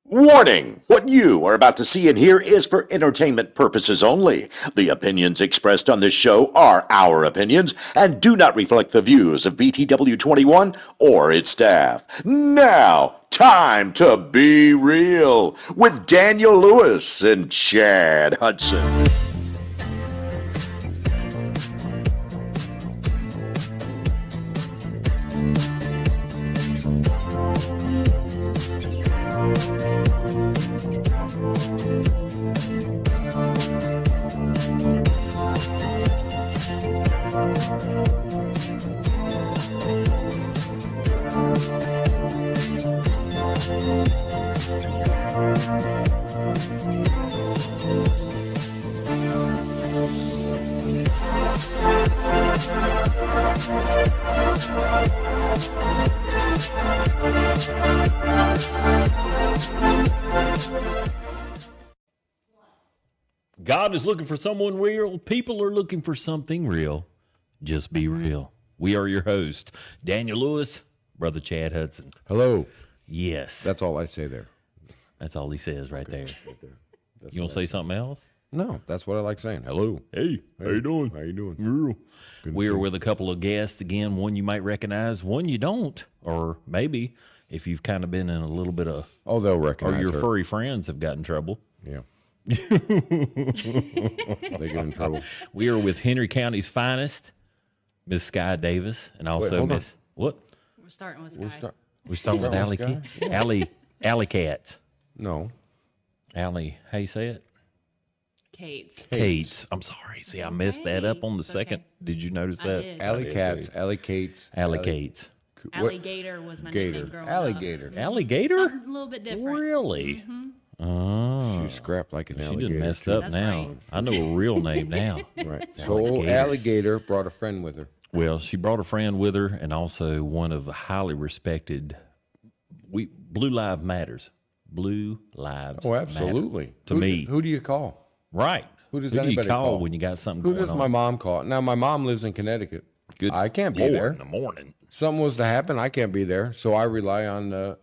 Warning! What you are about to see and hear is for entertainment purposes only. The opinions expressed on this show are our opinions and do not reflect the views of BTW 21 or its staff. Now, time to be real with Daniel Lewis and Chad Hudson. God is looking for someone real. People are looking for something real. Just be real. We are your host, Daniel Lewis, Brother Chad Hudson. Hello. Yes. That's all I say there. That's all he says right there. You want to say something else? No, that's what I like saying. Hello. Hey, how you doing? How you doing? Real. We are with a couple of guests again. One you might recognize, one you don't. Or maybe if you've kind of been in a little bit of... Oh, they'll recognize Or your her. furry friends have got in trouble. Yeah. They get in trouble. We are with Henry County's finest, Miss Skye Davis, and also hold on. Miss... What? We're starting with Skye. We're starting with Allie Keatts. Allie Keatts. No. Allie, how you say it? Kate's. Keatts. I'm sorry. See, I messed that up on the second. Did you notice that? did. Allie Keatts. Allie Keatts. Allie Keatts. Alligator was my Gator. nickname growing Alligator. up. Alligator? Something a little bit different. Really? Oh. She scrapped like an She alligator. done messed too. up That's now. right. I know a real name now. Right. So old Alligator. alligator brought a friend with her. Well, she brought a friend with her and also one of the highly respected Blue Lives Matters. Blue Lives Oh, absolutely. Matter. To me. Who do you call? Right. Who does do you anybody call? when you got something Who going does on? my mom call? Now, my mom lives in Connecticut. Good I can't be Lord, there. in the morning. Something was to happen, I can't be there. So I rely on the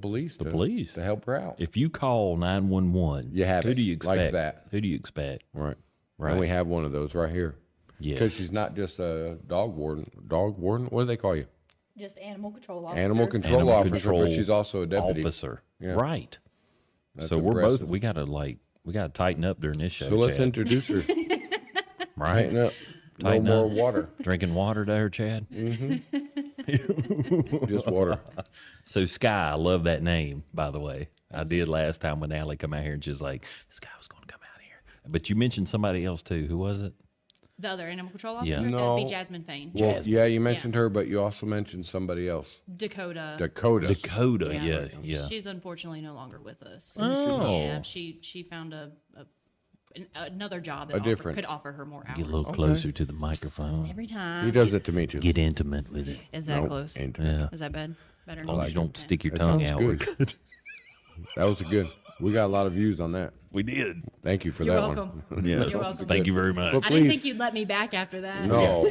police. The police. to help her out. If you call 911, You have who it, do you like expect? that. Who do you expect? Right. Right. And we have one of those right here. Yes. Because she's not just a dog warden. Dog warden? What do they call you? Just animal control officer. Animal control Animal officer, control but she's also a deputy. officer. Yeah. Right. That's so we're impressive. both we gotta tighten up during this show. So let's Chad. introduce her. right. Tighten up. Tighten no up. more water. Drinking water there, Chad. Just water. So Skye, I love that name, by the way. I did last time when Allie come out here and she's like, Skye was going to come out here. But you mentioned somebody else too. Who was it? The other animal control officer? Yeah. That'd No. be Jasmine Fain. Well, yeah, you mentioned her, but you also mentioned somebody else. Dakota. Dakota. Dakota. Yeah. She's unfortunately no longer with us. Oh. Yeah, she found another job A that different- could offer her more hours. Get a little closer to the microphone. Every time. He does it to me too. Get intimate with it. Is that Nope, close? ain't it? Yeah. Is that bad? Better As long as you don't stick your That tongue sounds out. good. We're good. That was a good. We got a lot of views on that. We did. Thank you for You're that welcome. one. Yes. You're welcome. Thank you very much. But I didn't please, think you'd let me back after that. no.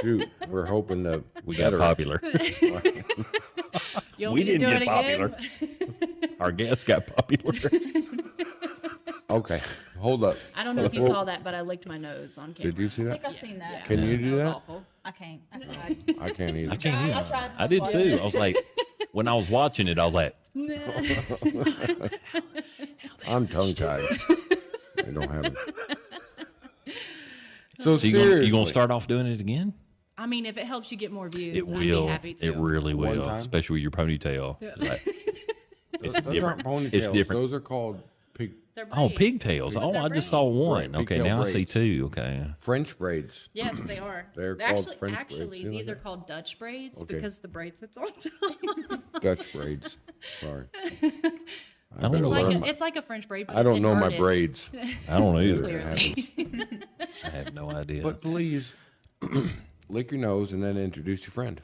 Shoot, we're hoping that We got popular. You want We me to didn't do get it popular. again? Our guest got popular. Okay, hold up. I don't know if you saw that, but I licked my nose on camera. Did you see I that? think I've seen that. Can you do was that? awful. I can't. I tried. I can't either. I can't I either. tried I did once. too. I was like, when I was watching it, I was like, I'm tongue tied. I don't have it. So, so you seriously, gonna start off doing it again? I mean, if it helps you get more views, It I'd will. be happy to. It really One will, time? especially with your ponytail. Like, it's those different. aren't It's ponytails. different. Those are called They're Oh, braids. pigtails. But Oh, they're I just saw braids. one. Right, Okay, pigtail now I see braids. two. Okay. French braids. Yes, they are. They're called actually, French actually, braids. You know these that? are called Dutch braids Okay. because the braid sits on top. Dutch braids. Sorry. I don't better know. learn my- It's like a French braid. But I don't it's know my inverted. braids. I don't know either. Clearly. I have no idea. But please, lick your nose and then introduce your friend.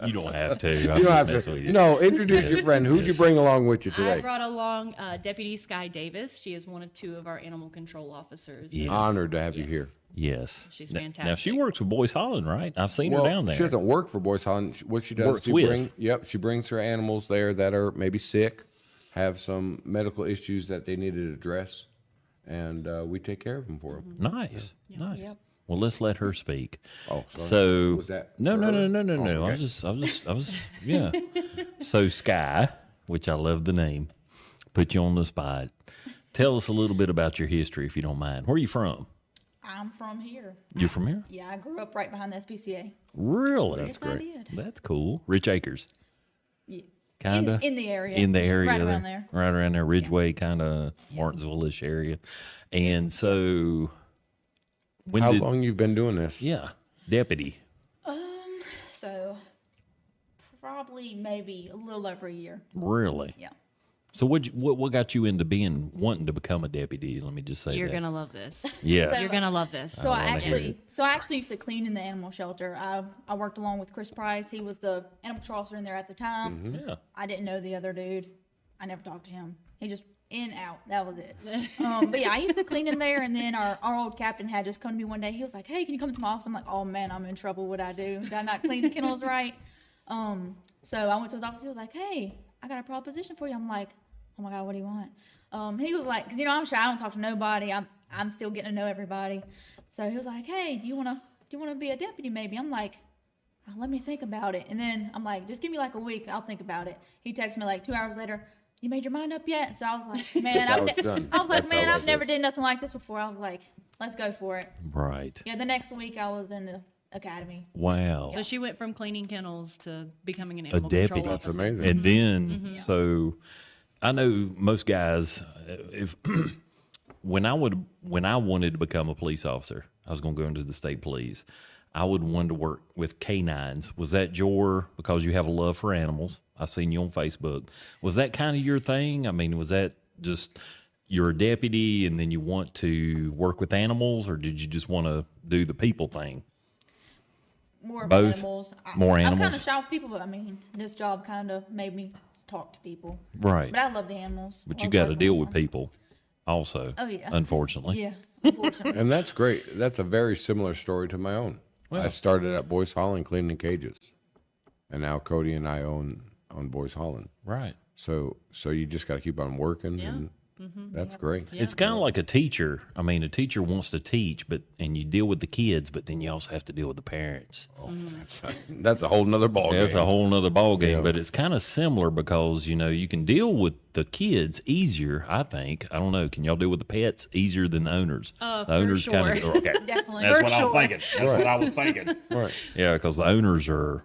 You don't have to. You don't have to. No, introduce your friend. Who'd you bring along with you I today? brought along Deputy Skye Davis. She is one of 2 of our animal control officers. Yes. Honored to have you here. Yes. She's Now fantastic. she works with Boys Holland, right? I've seen her down there. She doesn't work for Boys Holland. What she does, Works with. she brings her animals there that are maybe sick, have some medical issues that they need to address, and we take care of them for them. Nice. Nice. Yep. Well, let's let her speak. Oh, sorry. So Was that no. Oh, I okay. was yeah. So Skye, which I love the name, put you on the spot. Tell us a little bit about your history, if you don't mind. Where are you from? I'm from here. You're from here? Yeah, I grew up right behind the SPCA. Really? Yes, I did. That's cool. Rich Acres. Yeah. Kinda In the area. In the area Right around there. Right around there, Ridgeway, kind of Martinsville-ish area. And so, when How did? long you've been doing this? Yeah, deputy. So probably maybe a little over a year. Really? Yeah. So what got you into wanting to become a deputy? Let me just say You're that. gonna love this. Yeah. You're gonna love this. So I wanna hear actually used to clean in the animal shelter. I worked along with Chris Price. He was the animal control officer in there at the time. Yeah. I didn't know the other dude. I never talked to him. He just in, out. That was it. But yeah, I used to clean in there, and then our old captain had just come to me one day. He was like, "Hey, can you come to my office?" I'm like, "Oh man, I'm in trouble. What'd I do? Did I not clean the kennels right?" So I went to his office. He was like, "Hey, I got a proposition for you." I'm like, "Oh my God, what do you want?" He was like, "Cause I'm shy. I don't talk to nobody. I'm still getting to know everybody." So he was like, "Hey, do you wanna be a deputy maybe?" I'm like, "Oh, let me think about it." And then I'm like, "Just give me like a week. I'll think about it." He texted me like 2 hours later. "You made your mind up yet?" So I was like, "Man, how it's done. That's how I've it never is. did nothing like this before." I was like, "Let's go for it." Right. Yeah, the next week I was in the academy. Wow. So she went from cleaning kennels to becoming an A animal deputy. control That's officer. amazing. And then, so I know most guys, if when I wanted to become a police officer, I was going to go into the state police. I would want to work with canines. Was that because you have a love for animals? I've seen you on Facebook. Was that kind of your thing? I mean, was that just you're a deputy and then you want to work with animals, or did you just want to do the people thing? More of Both? animals. More I'm animals? kind of shy with people, but I mean, this job kind of made me talk to people. Right. But I love the animals. But you Love got to working deal with with them. people also. Oh, yeah. Unfortunately. Yeah, unfortunately. And that's great. That's a very similar story to my own. I started at Boys Holland cleaning cages, and now Cody and I own Boys Holland. Right. So you just got to keep on working, Yeah. and that's great. It's kind of like a teacher. I mean, a teacher wants to teach, and you deal with the kids, but then you also have to deal with the parents. That's a whole nother ball That's game. a whole nother ball game, but it's kind of similar because, you can deal with the kids easier, I think. I don't know. Can y'all deal with the pets easier than the owners? For The owners sure. okay. Definitely. That's For what I was sure. thinking. That's what I was thinking. Right. Yeah, because the owners are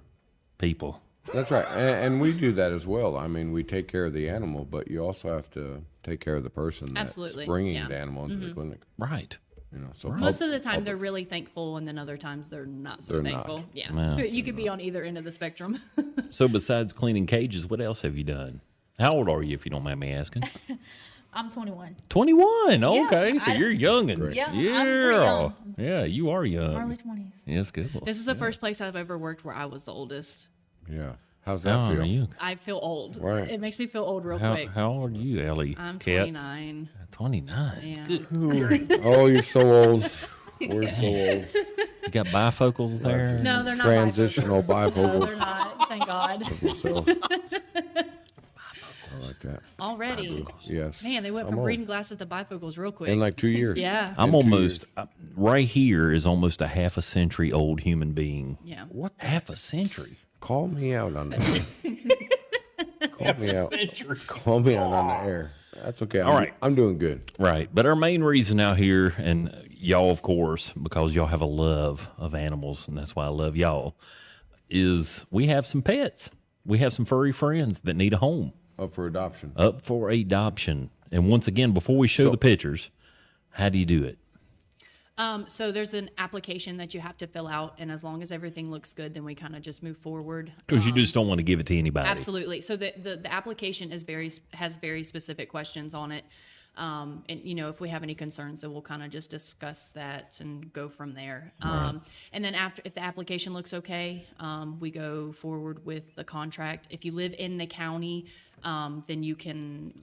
people. That's right. And we do that as well. I mean, we take care of the animal, but you also have to take care of the person that's Absolutely. bringing Yeah. the animal into the clinic. Right. So Most of the time, they're really thankful, and then other times they're not so They're not. thankful. Yeah, No. you could be on either end of the spectrum. So besides cleaning cages, what else have you done? How old are you, if you don't mind me asking? I'm 21. 21. Okay, so I- you're young. And, Yeah, I'm pretty young. Yeah, you are young. Early 20s. Yes, good. This is the first place I've ever worked where I was the oldest. Yeah. How's that Oh, feel? you. I feel old. Right. It makes me feel old real How quick. old are you, Allie? I'm Keatts? 29. 29. Yeah. Good. Oh, you're so old. We're so old. You got bifocals there? No, they're not. Transitional bifocals. No, bifocals. they're not. Thank God. So, I like that. Already. Yes. Man, they went I'm from old. reading glasses to bifocals real quick. In like 2 years. Yeah. I'm In 2 almost, right here is almost a half a century old human being. Yeah. What? Half a century? Call me out on that. Call me out. Call me out on the air. That's okay. All right. I'm doing good. Right. But our main reason out here, and y'all, of course, because y'all have a love of animals, and that's why I love y'all, is we have some pets. We have some furry friends that need a home Up for adoption. up for adoption. And once again, before we show the pictures, how do you do it? So there's an application that you have to fill out, and as long as everything looks good, then we kind of just move forward. Because you just don't want to give it to anybody. Absolutely. So the application has very specific questions on it. And, if we have any concerns, then we'll kind of just discuss that and go from there. And then if the application looks okay, we go forward with the contract. If you live in the county, then you can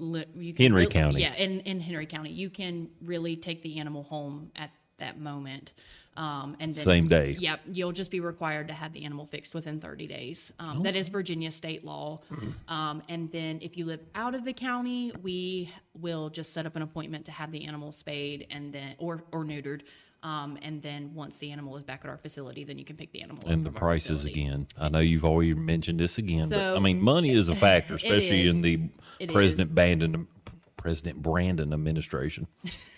Henry County. Yeah, in Henry County. You can really take the animal home at that moment. And then, Same day. Yep. You'll just be required to have the animal fixed within 30 days. That is Virginia state law. And then if you live out of the county, we will just set up an appointment to have the animal spayed and then or neutered. And then once the animal is back at our facility, then you can pick the animal up And the from our prices facility. again. I know you've already mentioned this again, but So- I mean, money is a factor, especially is. in the It President is. Brandon administration.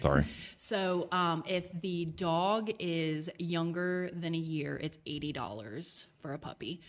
Sorry. So if the dog is younger than a year, it's $80 for a puppy.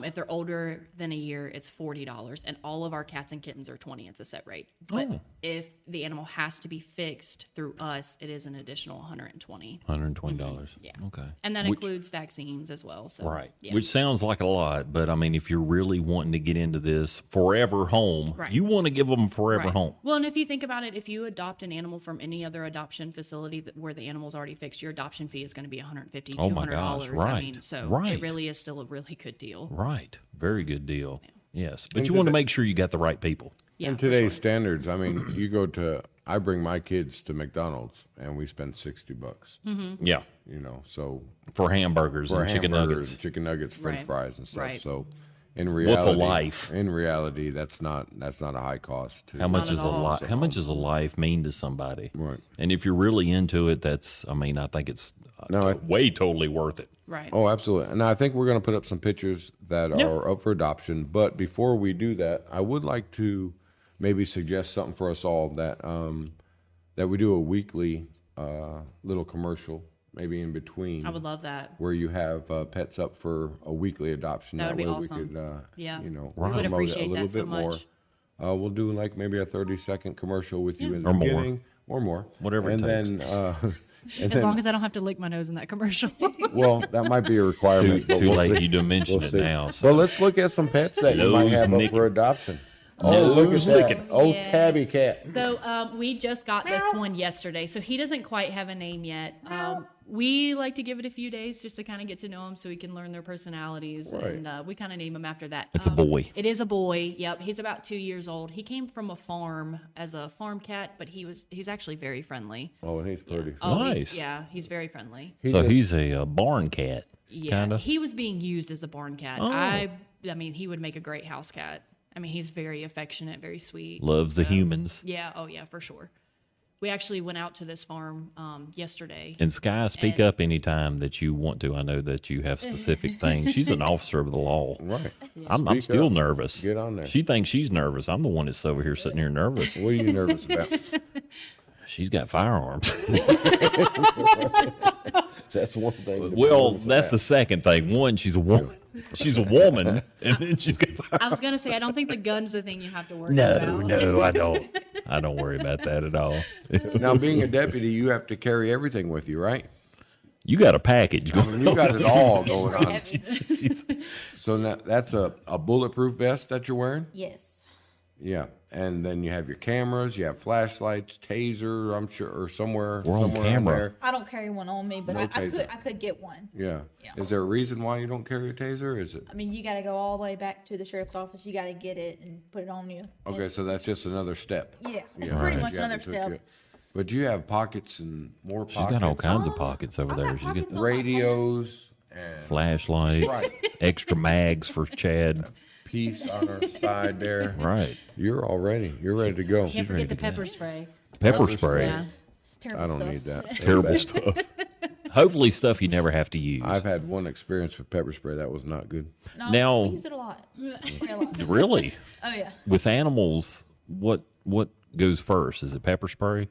If they're older than a year, it's $40. And all of our cats and kittens are 20. It's a set rate. But if the animal has to be fixed through us, it is an additional $120. $120. Yeah. Okay. And that includes vaccines as well. So, Right. Yeah. Which sounds like a lot, but I mean, if you're really wanting to get into this forever home, Right. you want to give them forever Right. home. Well, and if you think about it, if you adopt an animal from any other adoption facility where the animal's already fixed, your adoption fee is going to be $150, Oh my $200. gosh, I mean, right, so right. it really is still a really good deal. Right. Very good deal. Yes. But And you want to today- make sure you got the right people. Yeah, And for today's sure. standards, I mean, I bring my kids to McDonald's and we spend $60, Yeah. so For hamburgers for and chicken hamburgers, nuggets. chicken nuggets, French Right. fries and stuff. Right. So in reality, life? In reality, that's not a high cost. To How much at is a all. life? How much does a life mean to somebody? Right. And if you're really into it, I think it's way totally worth it. Right. Oh, absolutely. And I think we're going to put up some pictures that are up for adoption. But before we do that, I would like to maybe suggest something for us all that we do a weekly little commercial, maybe in between. I would love that. Where you have pets up for a weekly adoption. That would be way awesome. we could, Yeah. We would promote it appreciate a little that so bit more. much. We'll do like maybe a 30-second commercial with you in the Or more. beginning, or more, Whatever it and takes. then. And As then, long as I don't have to lick my nose in that commercial. well, that might be a requirement. but Too we'll late. see. You done mentioned We'll it see. now. So. But let's look at some pets that you might Nose have up licking. for adoption. Oh, look at Nose that. licking. Oh, Yes. tabby cat. So we just got this one yesterday. So he doesn't quite have a name yet. We like to give it a few days just to kind of get to know him so we can learn their personalities. Right. And we kind of name him after that. It's a boy. It is a boy. Yep. He's about 2 years old. He came from a farm as a farm cat, but he's actually very friendly. Oh, and he's pretty. Oh, Nice. he's very friendly. He's a barn cat. Yeah. Kind of. He was being used as a barn cat. Oh. I mean, he would make a great house cat. I mean, he's very affectionate, very sweet. Loves the humans. Yeah. Oh, yeah, for sure. We actually went out to this farm yesterday. And Skye, speak up anytime that you want to. I know that you have specific things. She's an officer of the law. Right. I'm Speak still up. nervous. Get on there. She thinks she's nervous. I'm the one that's over here sitting here nervous. What are you nervous about? She's got firearms. That's one thing. to be Well, nervous that's the about. second thing. One, she's a woman. She's a woman, and then she's got firearms. I was going to say, I don't think the gun's the thing you have to worry about. No, I don't. I don't worry about that at all. Now, being a deputy, you have to carry everything with you, right? You got a package I going mean, you got it all going on. She's- So now, that's a bulletproof vest that you're wearing? Yes. Yeah. And then you have your cameras, you have flashlights, taser, I'm sure, or somewhere. We're on somewhere camera. there. I don't carry one on me, but No I taser. could get one. Yeah. Yeah. Is there a reason why you don't carry a taser? Is it? I mean, you got to go all the way back to the sheriff's office. You got to get it and put it on you. Okay, so that's just another step. Yeah, it's Yeah, pretty right. much You have another to step. take it. But you have pockets and more She's pockets. got all kinds of pockets over I there. got She's got pockets the on. Radios and flashlights, Right. extra mags for Chad. piece on our side there. Right. You're all ready. You're ready to go. Can't ready forget the to go. pepper spray. Pepper spray. Yeah. It's terrible I don't stuff. need that. Terrible stuff. Hopefully stuff you never have to use. I've had one experience with pepper spray that was not good. No, Now- we use it a lot. A lot. Really? Oh yeah. With animals, what goes first? Is it pepper spray?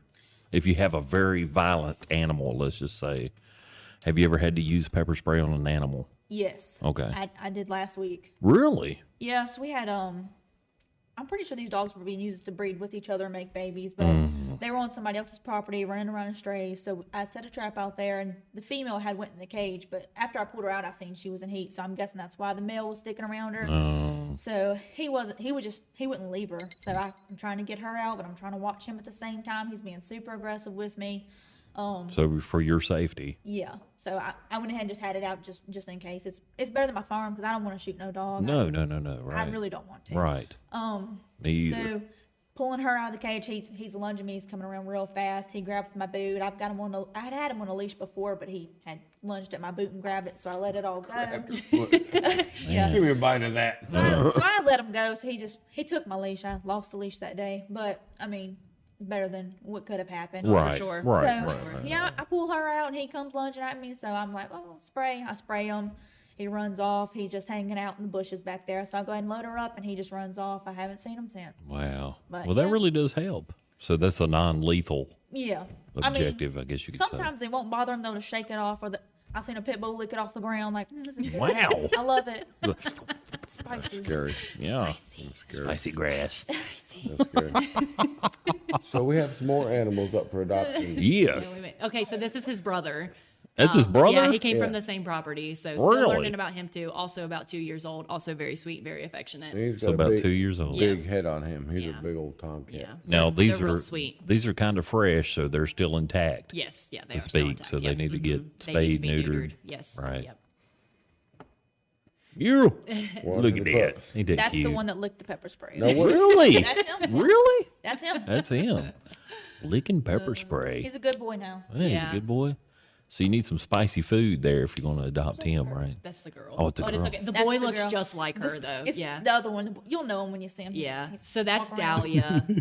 If you have a very violent animal, let's just say, have you ever had to use pepper spray on an animal? Yes. Okay. I did last week. Really? Yeah, so we had I'm pretty sure these dogs were being used to breed with each other and make babies, but they were on somebody else's property running around in strays. So I set a trap out there, and the female had went in the cage. But after I pulled her out, I seen she was in heat. So I'm guessing that's why the male was sticking around her. So he wouldn't leave her. So I'm trying to get her out, but I'm trying to watch him at the same time. He's being super aggressive with me. So for your safety. Yeah. So I went ahead and just had it out just in case. It's better than my farm because I don't want to shoot no dog. No. Right. I really don't want to. Right. Me either. So pulling her out of the cage, he's lunging me. He's coming around real fast. He grabs my boot. I've got him on. I had him on a leash before, but he had lunged at my boot and grabbed it. So I let it all go. Yeah. Give me a bite of that. So I let him go. So he took my leash. I lost the leash that day, but I mean, better than what could have happened. Right. sure. Right. So, Right. yeah, I pull her out and he comes lunging at me. So I'm like, oh, spray. I spray him. He runs off. He's just hanging out in the bushes back there. So I go ahead and load her up and he just runs off. I haven't seen him since. Wow. But, Well, that yeah. really does help. So that's a non-lethal Yeah. objective, I guess you could say. Sometimes it won't bother him though to shake it off, or I've seen a pit bull lick it off the ground. Like, this is good. Wow. I love it. Spicy. Scary. Yeah. That's scary. Spicy grass. That's scary. So we have some more animals up for adoption. Yes. Wait. Okay, so this is his brother. That's his brother? Yeah, he came from Yeah. the same property, so still Really? learning about him too. Also about 2 years old, also very sweet, very affectionate. He's So got about a big, 2 years old. big head on him. He's Yeah. a big old tomcat. Yeah. Now They're real sweet. these are kind of fresh, so they're still intact. Yes, yeah, they To are still speak, intact. so they Yep. need to get They need to spayed, be neutered. Yes. Right. Yep. You One look of at the that. pups. He did That's cute. the one that licked the pepper spray. No, what? Really? That's him. Really? That's him. That's him. Licking pepper spray. He's a good boy now. Yeah, he's a Yeah. good boy. So you need some spicy food there if you're going to adopt him, right? That's the girl. Oh, it's a girl. okay. The That's boy the looks girl. just like her though. It's Yeah. the other one. You'll know him when you see him. Yeah. He's So that's walking around. Dahlia.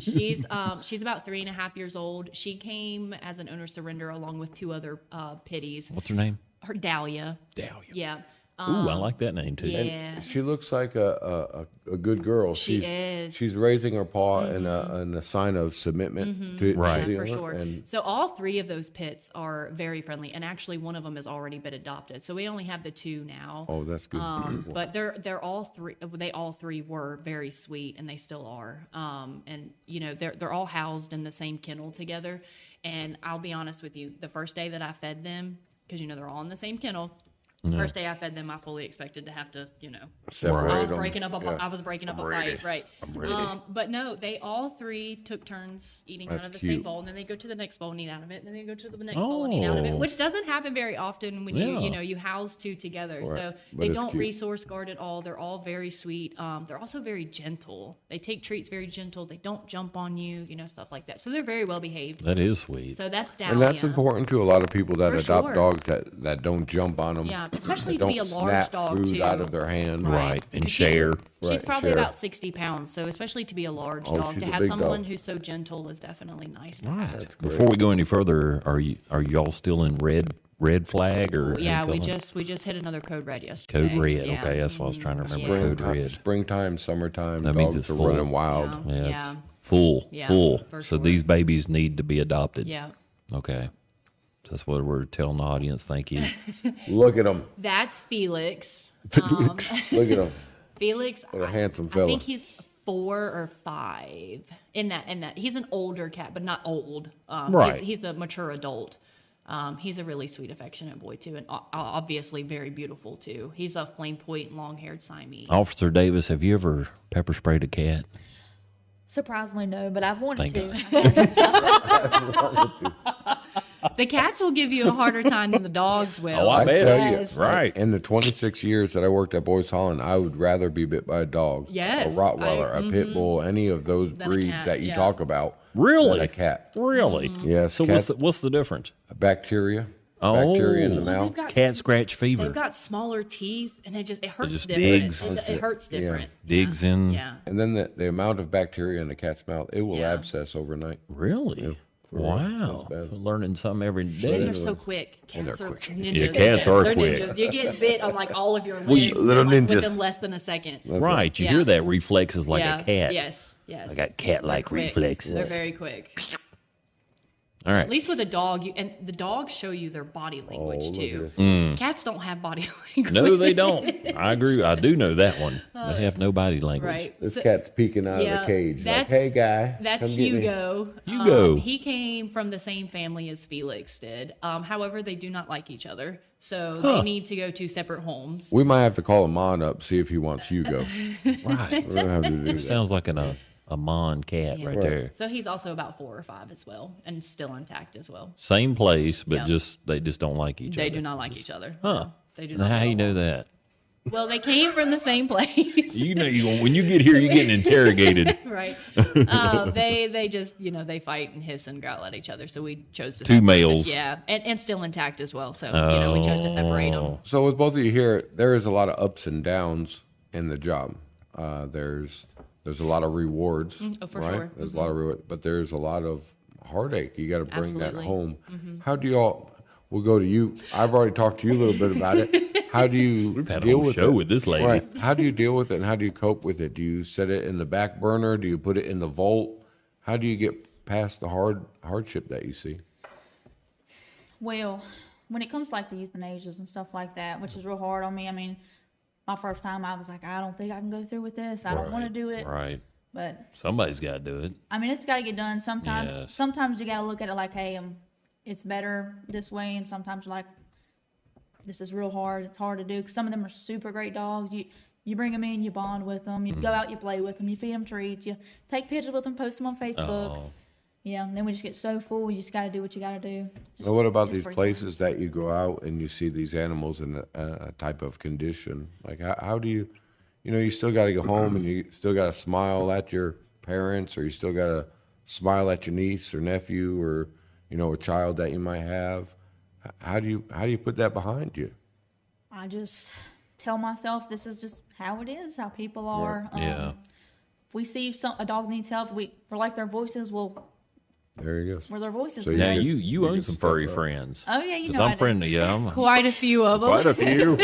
She's about 3.5 years old. She came as an owner surrender along with 2 other pitties. What's her name? Her Dahlia. Dahlia. Yeah. Ooh, I like that name too. Yeah. She looks like a good girl. She she's, is. She's raising her paw in a sign of submitment to Right. to the Yeah, for owner, sure. And So all 3 of those pits are very friendly, and actually one of them has already been adopted. So we only have the 2 now. oh, that's good. But they're all 3. They all 3 were very sweet, and they still are. And you know they're all housed in the same kennel together. And I'll be honest with you, the first day that I fed them, because you know they're all in the same kennel. First day I fed them, I fully expected to have to, you know, Separate I was them. breaking up a Yeah. I was breaking up a ready. fight, right? I'm ready. But no, they all 3 took turns eating out That's of the cute. same bowl, and then they go to the next bowl and eat out of it, and then they go to the next bowl and eat out of it, Oh. which doesn't happen very often when Yeah. you house 2 together. Right. So But they it's don't cute. resource guard at all. They're all very sweet. They're also very gentle. They take treats very gentle. They don't jump on you, you know, stuff like that. So they're very well behaved. That is sweet. So that's Dahlia. And that's important to a lot of people that For adopt sure. dogs that don't jump on them. Yeah, especially that to be don't a large snap dog, food too. out of their hand. Right. And Because she's- share. She's Right, probably share. about 60 pounds. So especially to be a large Oh, dog, she's to a have big someone dog. who's so gentle is definitely nice. to Right. have. Before we go any further, are y'all still in red flag or Yeah, any we color? just hit another code red yesterday. Code red. Yeah. Okay, that's what I was trying to remember. Yeah. Code red. Springtime, summertime, That means dogs it's are full. running wild. Yeah. Yeah, Yeah. it's full. Yeah, full. for So sure. these babies need to be adopted. Yeah. Okay. So that's what we're telling the audience. Thank you. Look at them. That's Felix. Look at them. Felix, What a handsome I fella. think he's 4 or 5 in that. He's an older cat, but not old. Right. He's a mature adult. He's a really sweet, affectionate boy too, and obviously very beautiful too. He's a flame point, long-haired Siamese. Officer Davis, have you ever pepper sprayed a cat? Surprisingly, no, but I've wanted Thank to. The cats will give you a harder time than the dogs will. Oh, I I bet. tell Yes. you, Right. in the 26 years that I worked at Boys Holland, I would rather be bit by a dog, Yes, a Rottweiler, a pit bull, any of those Than a breeds cat, that you yeah. talk about. Really? Than a cat. Really? Yes. So cats, what's the difference? bacteria? Oh. Bacteria in the Well, mouth. Cat scratch fever. They've got smaller teeth, and it hurts just different. digs. It hurts different. Digs in. Yeah. And then the amount of bacteria in a cat's mouth, it will Yeah. abscess overnight. Really? Wow. That's bad. Learning something every And day. they're so quick. Cats are ninjas. Yeah, cats are They're quick. ninjas. You get bit on like all of your limbs little in, like, ninjas. within less than a second. Right. You Yeah. hear that reflexes like yeah. a cat. Yes. Yes. I got cat-like They're quick. reflexes. They're very quick. All right. At least with a dog, and the dogs show you their body language look too. at this. Cats don't have body language. No, they don't. I agree. I do know that one. They have no body language. Right. This So- cat's peeking out of the cage. Like, that's- hey, guy. That's come get me." Hugo. Hugo. He came from the same family as Felix did. However, they do not like each other, so they need to go to separate homes. We might have to call Amon up, see if he wants Hugo. Right. We're gonna have to do that. Sounds like a Mon cat right there. So he's also about 4 or 5 as well, and still intact as well. Same place, but Yeah. they just don't like each They other. do not like each other. Huh. No, they do Now, not. how get you know along. that? Well, they came from the same place. You know, when you get here, you're getting interrogated. Right. They just, they fight and hiss and growl at each other. So we chose to Two separate them. males. Yeah, and still intact as well. So we chose to separate them. So with both of you here, there is a lot of ups and downs in the job. There's a lot of rewards. Oh, for right? sure. There's a lot of reward, but there's a lot of heartache. You got to bring that Absolutely. home. How do y'all? We'll go to you. I've already talked to you a little bit about it. How do you We've had a deal whole with show it? with this lady. Right. How do you deal with it, and how do you cope with it? Do you set it in the back burner? Do you put it in the vault? How do you get past the hardship that you see? Well, when it comes to like the euthanasias and stuff like that, which is real hard on me. I mean, my first time I was like, I don't think I can go through with this. I don't want to do it. Right. But Somebody's got to do it. I mean, it's got to get done. Yes. Sometimes you got to look at it like, hey, it's better this way, and sometimes you're like, this is real hard. It's hard to do. 'Cause some of them are super great dogs. You bring them in, you bond with them, you go out, you play with them, you feed them treats, you take pictures with them, post them on Facebook. Oh. Yeah, and then we just get so full. You just got to do what you got to do. Well, what about it's these pretty places that you go out and you see these animals in a type of condition? Like, how do you, you still got to go home and you still got to smile at your parents, or you still got to smile at your niece or nephew, or, a child that you might have. How do you put that behind you? I just tell myself this is just how it is, how people are. Yeah. If we see a dog needs help, we're like their voices. There he goes. We're their voices. So we Now know. you own can some step furry up. friends. Oh yeah, you Because know I'm I do. friendly. Yeah, Quite a few of them. Quite a few.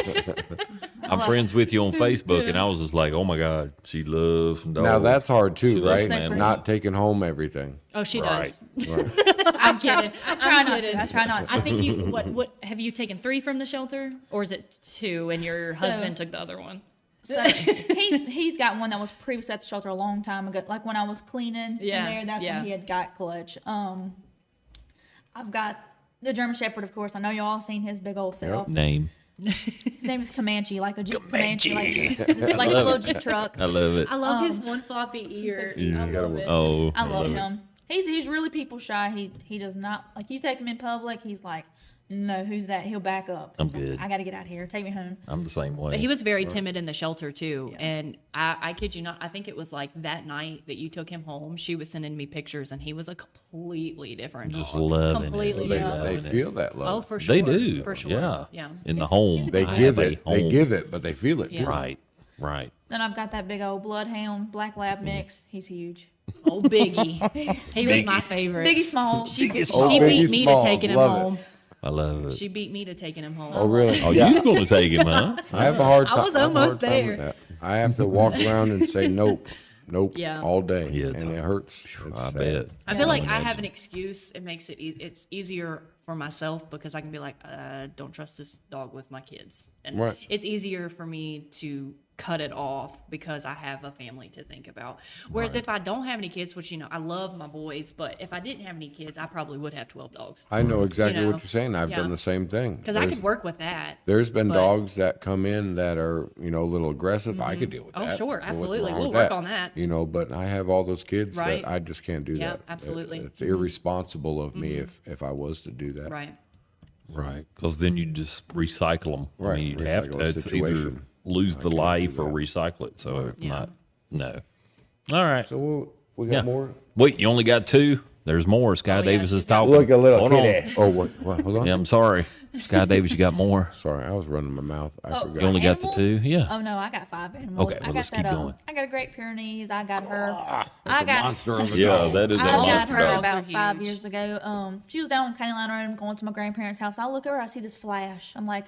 I'm friends with you on Facebook, and I was just like, oh my God, she loves some dogs. Now that's hard She too, loves right? animals. Not taking home everything. Oh, she Right. does. Right. I'm kidding. I try not to. I try not to. I think you. What have you taken 3 from the shelter, or is it 2 and your husband took the other one? So he's got one that was previously at the shelter a long time ago. Like when I was cleaning Yeah, in there, that's yeah. when he had got Clutch. I've got the German Shepherd, of course. I know you all seen his big old self. Name. His name is Comanche, like a Jeep Comanche, like a little Jeep truck. I love it. I love his one floppy ear. I love it. Oh, I love him. He's really people shy. He does not like you take him in public. He's like, no, who's that? He'll back up. I'm He's like, good. I got to get out of here. Take me home. I'm the same way. But he was very timid in the shelter too, and I kid you not. I think it was like that night that you took him home. She was sending me pictures, and he was a completely different just dog. loving Completely it. They, Yeah. they feel that love. Oh, for sure. They do. For sure. Yeah. Yeah. In the home. They I give have a it. They home. give it, but they feel it. Yeah. Too. Right. Right. Then I've got that big old bloodhound black lab mix. He's huge. Oh, Biggie. He was my favorite. Biggie small. She Oh, beat Biggie me Smalls. to taking him Love it. home. I love it. She beat me to taking him home. Oh, really? Oh, you was going to take him, huh? I have a hard time. I was I have a hard almost time with there. that. I have to walk around and say nope, Yeah. all day, Yeah, it's and it hard. hurts. It's I sad. bet. I feel like I imagine. have an excuse. It makes it it's easier for myself because I can be like, don't trust this dog with my kids, and Right. it's easier for me to cut it off because I have a family to think about. Whereas if I don't have any kids, which I love my boys, but if I didn't have any kids, I probably would have 12 dogs I know exactly You know, what you're saying. I've yeah. done the same thing. because I could work with that. There's been but- dogs that come in that are, a little aggressive. I could deal with Oh, that. sure, What's absolutely. wrong We'll with work on that. But I have all those kids Right. that I just can't do Yeah, that. absolutely. It's irresponsible of me if I was to do that. Right. Right. Because then you just recycle them. I Right, mean, you'd have recycle to. a It's either situation. lose the can't do life or that. recycle it. So if Yeah. not, no. All right. So we got Yeah. more. Wait, you only got 2? There's more. Skye yeah, Davis is she's got- talking. Look, a little Hold kitty. on. Oh, what? Hold on. Yeah, I'm sorry. Skye Davis, you got more? Sorry, I was running my mouth. I Oh, forgot. You only got the Animals? 2? Yeah. Oh no, I got 5 animals. Okay, I well, got let's that, keep going. I got a Great Pyrenees. I got her. That's I got. a monster of a Yeah, dog. that is a I got monster her dog. Dogs about are 5 huge. years ago. She was down on County Line Road. I'm going to my grandparents' house. I look over. I see this flash. I'm like,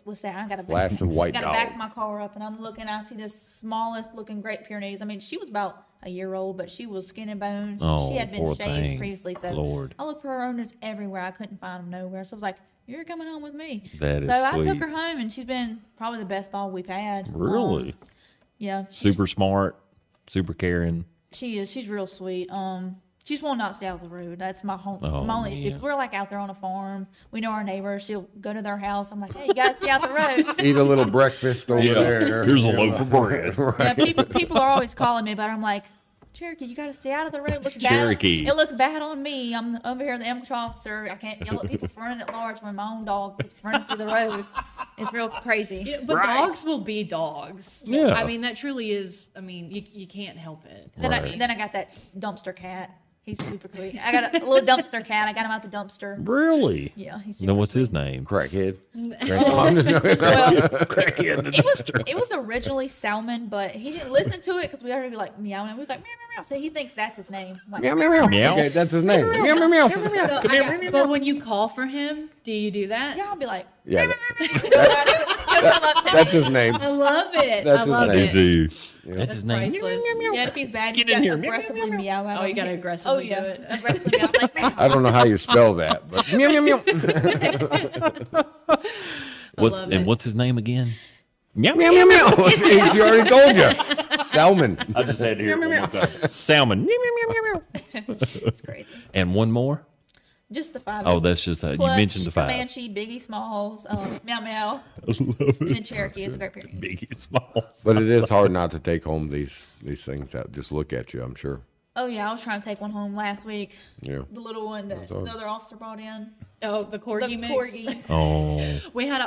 what's that? I got a Flash of white got to dog. back my car up, and I'm looking. I see this smallest looking Great Pyrenees. I mean, she was about a year old, but she was skin and bones. Oh, She had been poor shaved thing. previously, so Lord. I looked for her owners everywhere. I couldn't find them nowhere. So I was like, "You're coming home with me." That is so I sweet. took her home, and she's been probably the best dog we've had. Really? Yeah. Super smart, super caring. She is. She's real sweet. She just will not stay out of the road. That's my home. Oh, my only issue. man. 'Cause we're like out there on a farm. We know our neighbors. She'll go to their house. I'm like, hey, you gotta stay out the road. Eat a little breakfast over there. Here's a loaf of bread. Yeah, people are always calling me, but I'm like, Cherokee, you gotta stay out of the road. It looks Cherokee. Bad. It looks bad on me. I'm over here, the amateur officer. I can't yell at people for running at large when my own dog keeps running through the road. It's real crazy. Yeah, but dogs will be dogs. Yeah. I mean, that truly is, I mean, you can't help it. Then I got that dumpster cat. He's super sweet. I got a little dumpster cat. I got him out the dumpster. Really? Yeah, he's You super know what's his name? Crackhead. It was originally Salmon, but he didn't listen to it because we already be like meowing. He was like meow meow meow. So he thinks that's his name. I'm like, Meow, meow, meow. Meow. Okay, that's his name. Meow, meow, meow. So but when you call for him, do you do that? Yeah, I'll be like, Yeah, he'll come up to that's me. his name. I love it. That's I his love name. it. Dude. Yeah. That's his name. Priceless. Yeah, and if he's bad, you Get in got here. to aggressively meow at him. Oh, you gotta aggressively Oh, yeah. do it. Aggressively meow. I'm like, meow. I don't know how you spell that, but meow, meow, meow. love it. What's his name again? Meow, Meow, meow, meow. He already told you. Salmon. I just had to hear it one more time. Salmon. Meow, meow, meow, meow, meow. It's crazy. And one more? Just the five. Oh, that's just you Clutch, mentioned the five. Comanche, Biggie Smalls, meow meow, I love it. and then Cherokee is the Great Pyrenees. Biggie Smalls. But it is hard not to take home these things that just look at you, I'm sure. Oh yeah, I was trying to take one home last week. Yeah. The little one that all. the other officer brought in. Oh, the The corgi mix. corgi. Oh, We had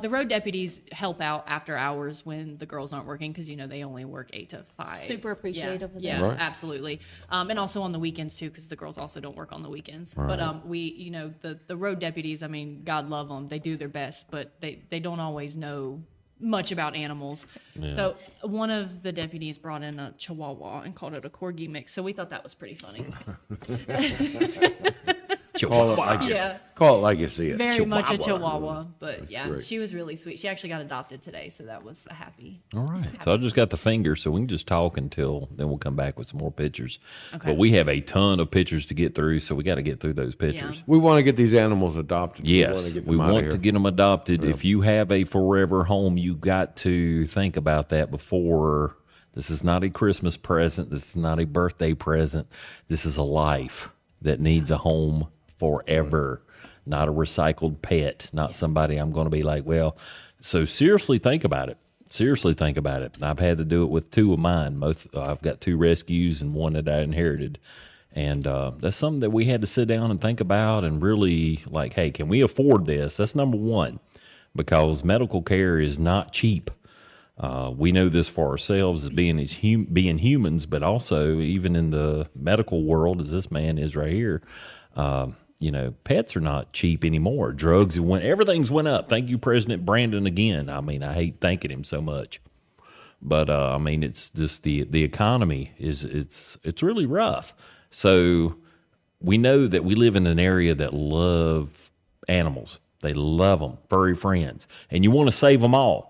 the road deputies help out after hours when the girls aren't working because they only work 8 to 5. Super appreciative of Yeah, that. Right. absolutely. And also on the weekends too because the girls also don't work on the weekends. But we the road deputies. I mean, God love them. They do their best, but they don't always know much about animals. So one of the deputies brought in a Chihuahua and called it a corgi mix. So we thought that was pretty funny. Call it like Yeah. Call it like you see it. Very much a Chihuahua. Chihuahua, but yeah, great. she was really sweet. She actually got adopted today, so that was a happy. all right. So I just got the finger, so we can just talk until then we'll come back with some more pictures. Okay. But we have a ton of pictures to get through, so we got to get through those pictures. We want to get these animals adopted. Yes, get we them outta want here. to get them adopted. If you have a forever home, you got to think about that before. This is not a Christmas present. This is not a birthday present. This is a life that needs a home forever, not a recycled pet, not somebody I'm going to be like, well, so seriously think about it. Seriously think about it. I've had to do it with 2 of mine. I've got 2 rescues and 1 that I inherited. And that's something that we had to sit down and think about and really like, hey, can we afford this? That's number 1, because medical care is not cheap. We know this for ourselves as being humans, but also even in the medical world, as this man is right here, pets are not cheap anymore. Drugs everything's went up. Thank you, President Brandon, again. I mean, I hate thanking him so much, but I mean, it's just the economy it's really rough. So we know that we live in an area that love animals. They love them, furry friends, and you want to save them all.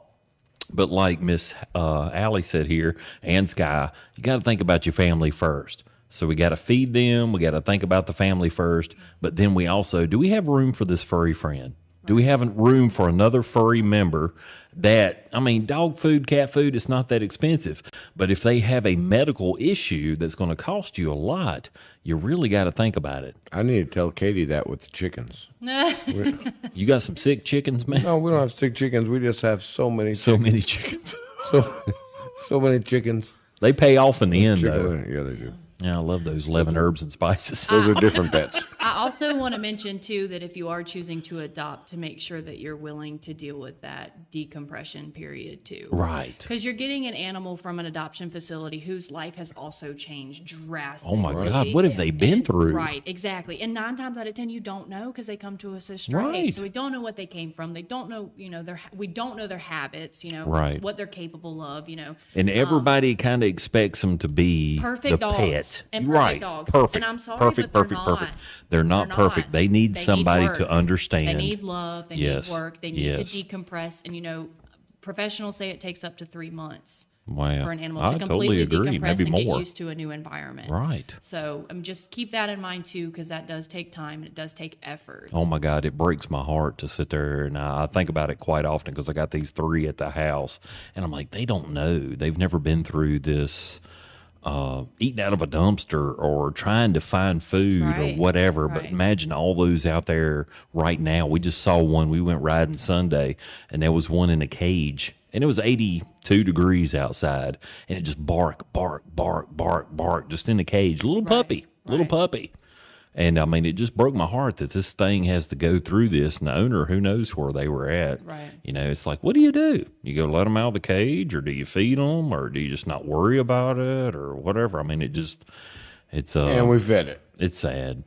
But like Miss Allie said here, and Skye, you got to think about your family first. So we got to feed them. We got to think about the family first. But then we also, do we have room for this furry friend? Do we have room for another furry member that, I mean, dog food, cat food, it's not that expensive. But if they have a medical issue that's going to cost you a lot, you really got to think about it. I need to tell Katie that with the chickens. You got some sick chickens, man? No, we don't have sick chickens. We just have so many. So many chickens. So many chickens. They pay off in the end, though. Yeah, they do. Yeah, I love those 11 herbs and spices. Those are different pets. I also want to mention too that if you are choosing to adopt, to make sure that you're willing to deal with that decompression period too. Right. Because you're getting an animal from an adoption facility whose life has also changed drastically. Oh my God, what have they been through? Right, exactly. And 9 times out of 10, you don't know because they come to us as stray. Right. So we don't know what they came from. They don't know, we don't know their habits, Right. what they're capable of, And everybody kind of expects them to be perfect the dogs pet. and perfect right. dogs. Perfect. And I'm sorry, perfect, but perfect, they're perfect. not. They're not perfect. They need somebody to understand. They need love. They Yes. need work. They need Yes. to decompress. And, professionals say it takes up to 3 months Wow. for an animal I to totally completely agree. decompress Maybe and get more. used to a new environment. Right. So just keep that in mind, too, because that does take time and it does take effort. Oh my God, it breaks my heart to sit there, and I think about it quite often because I got these 3 at the house, and I'm like, they don't know. They've never been through this eating out of a dumpster or trying to find food Right, or whatever. But right. imagine all those out there right now. We just saw one. We went riding Sunday, and there was one in a cage, and it was 82 degrees outside, and it just bark, just in the cage. Little puppy. And I mean, it just broke my heart that this thing has to go through this, and the owner, who knows where they were at. Right. It's like, what do? You go let them out of the cage, or do you feed them, or do you just not worry about it, or whatever? I mean, it's And we fed it. it's sad.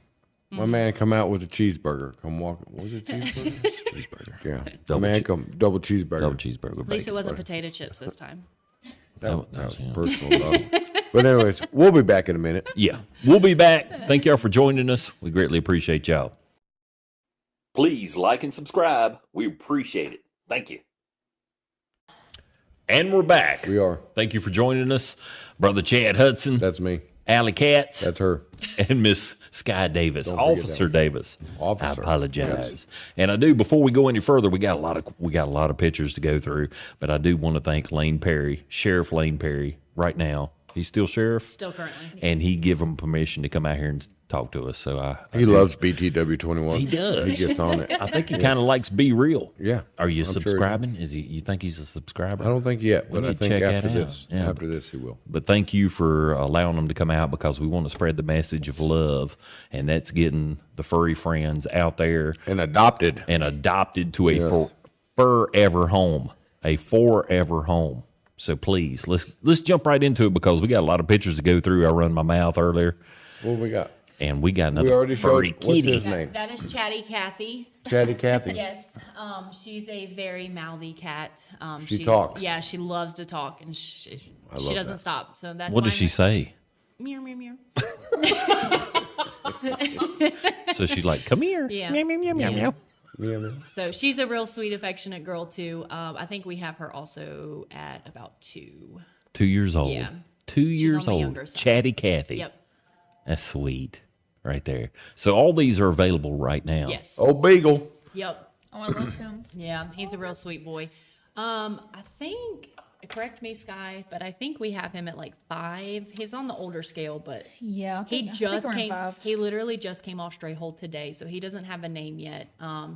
My man come out with a cheeseburger. Come walking. Was it cheeseburger? Cheeseburger. Yeah. Double My man come double cheeseburger. Double cheeseburger. At least it wasn't potato chips this time. That was personal, though. But anyways, we'll be back in a minute. Yeah. We'll be back. Thank y'all for joining us. We greatly appreciate y'all. Please like and subscribe. We appreciate it. Thank you. And we're back. We are. Thank you for joining us. Brother Chad Hudson, That's me. Allie Keatts, That's her. and Miss Skye Davis, Don't forget Officer that. Davis. Officer, I apologize. yes. And I do, before we go any further, we got a lot of pictures to go through, but I do want to thank Lane Perry, Sheriff Lane Perry, right now. He's still sheriff, Still currently. and he give him permission to come out here and talk to us. So He loves BTW 21. He does. He gets on it. I think he kind of likes Be Real. Yeah, Are you I'm sure he subscribing? Is he? You think he's a subscriber? I don't think yet, We but I need to think check after that out. this, Yeah. after this, he will. But thank you for allowing them to come out, because we want to spread the message of love, and that's getting the furry friends out there And adopted. and adopted to a Yes. forever home, a forever home. So please, let's jump right into it, because we got a lot of pictures to go through. I run my mouth earlier, What we got? and we got We another already furry showed. What's kitty. his name? That is Chatty Cathy. Chatty Cathy. Yes, she's a very mouthy cat. She she's- talks. Yeah, she loves to talk, and she love doesn't that. stop. So that's What does why she say? Meow meow meow. So she's like, "Come here, Yeah. meow meow meow meow Yeah. meow." Yeah, man. So she's a real sweet, affectionate girl too. I think we have her also at about 2. 2 years old. Yeah. 2 She's years on the old. younger side. Chatty Cathy. Yep. That's sweet, right there. So all these are available right now. Yes. Oh, Beagle. Yep. Oh, I love him. Yeah, he's a real sweet boy. I think, correct me, Skye, but I think we have him at like 5. He's on the older scale, but Yeah. I he think just we're in came. 5. He literally just came off stray hold today, so he doesn't have a name yet.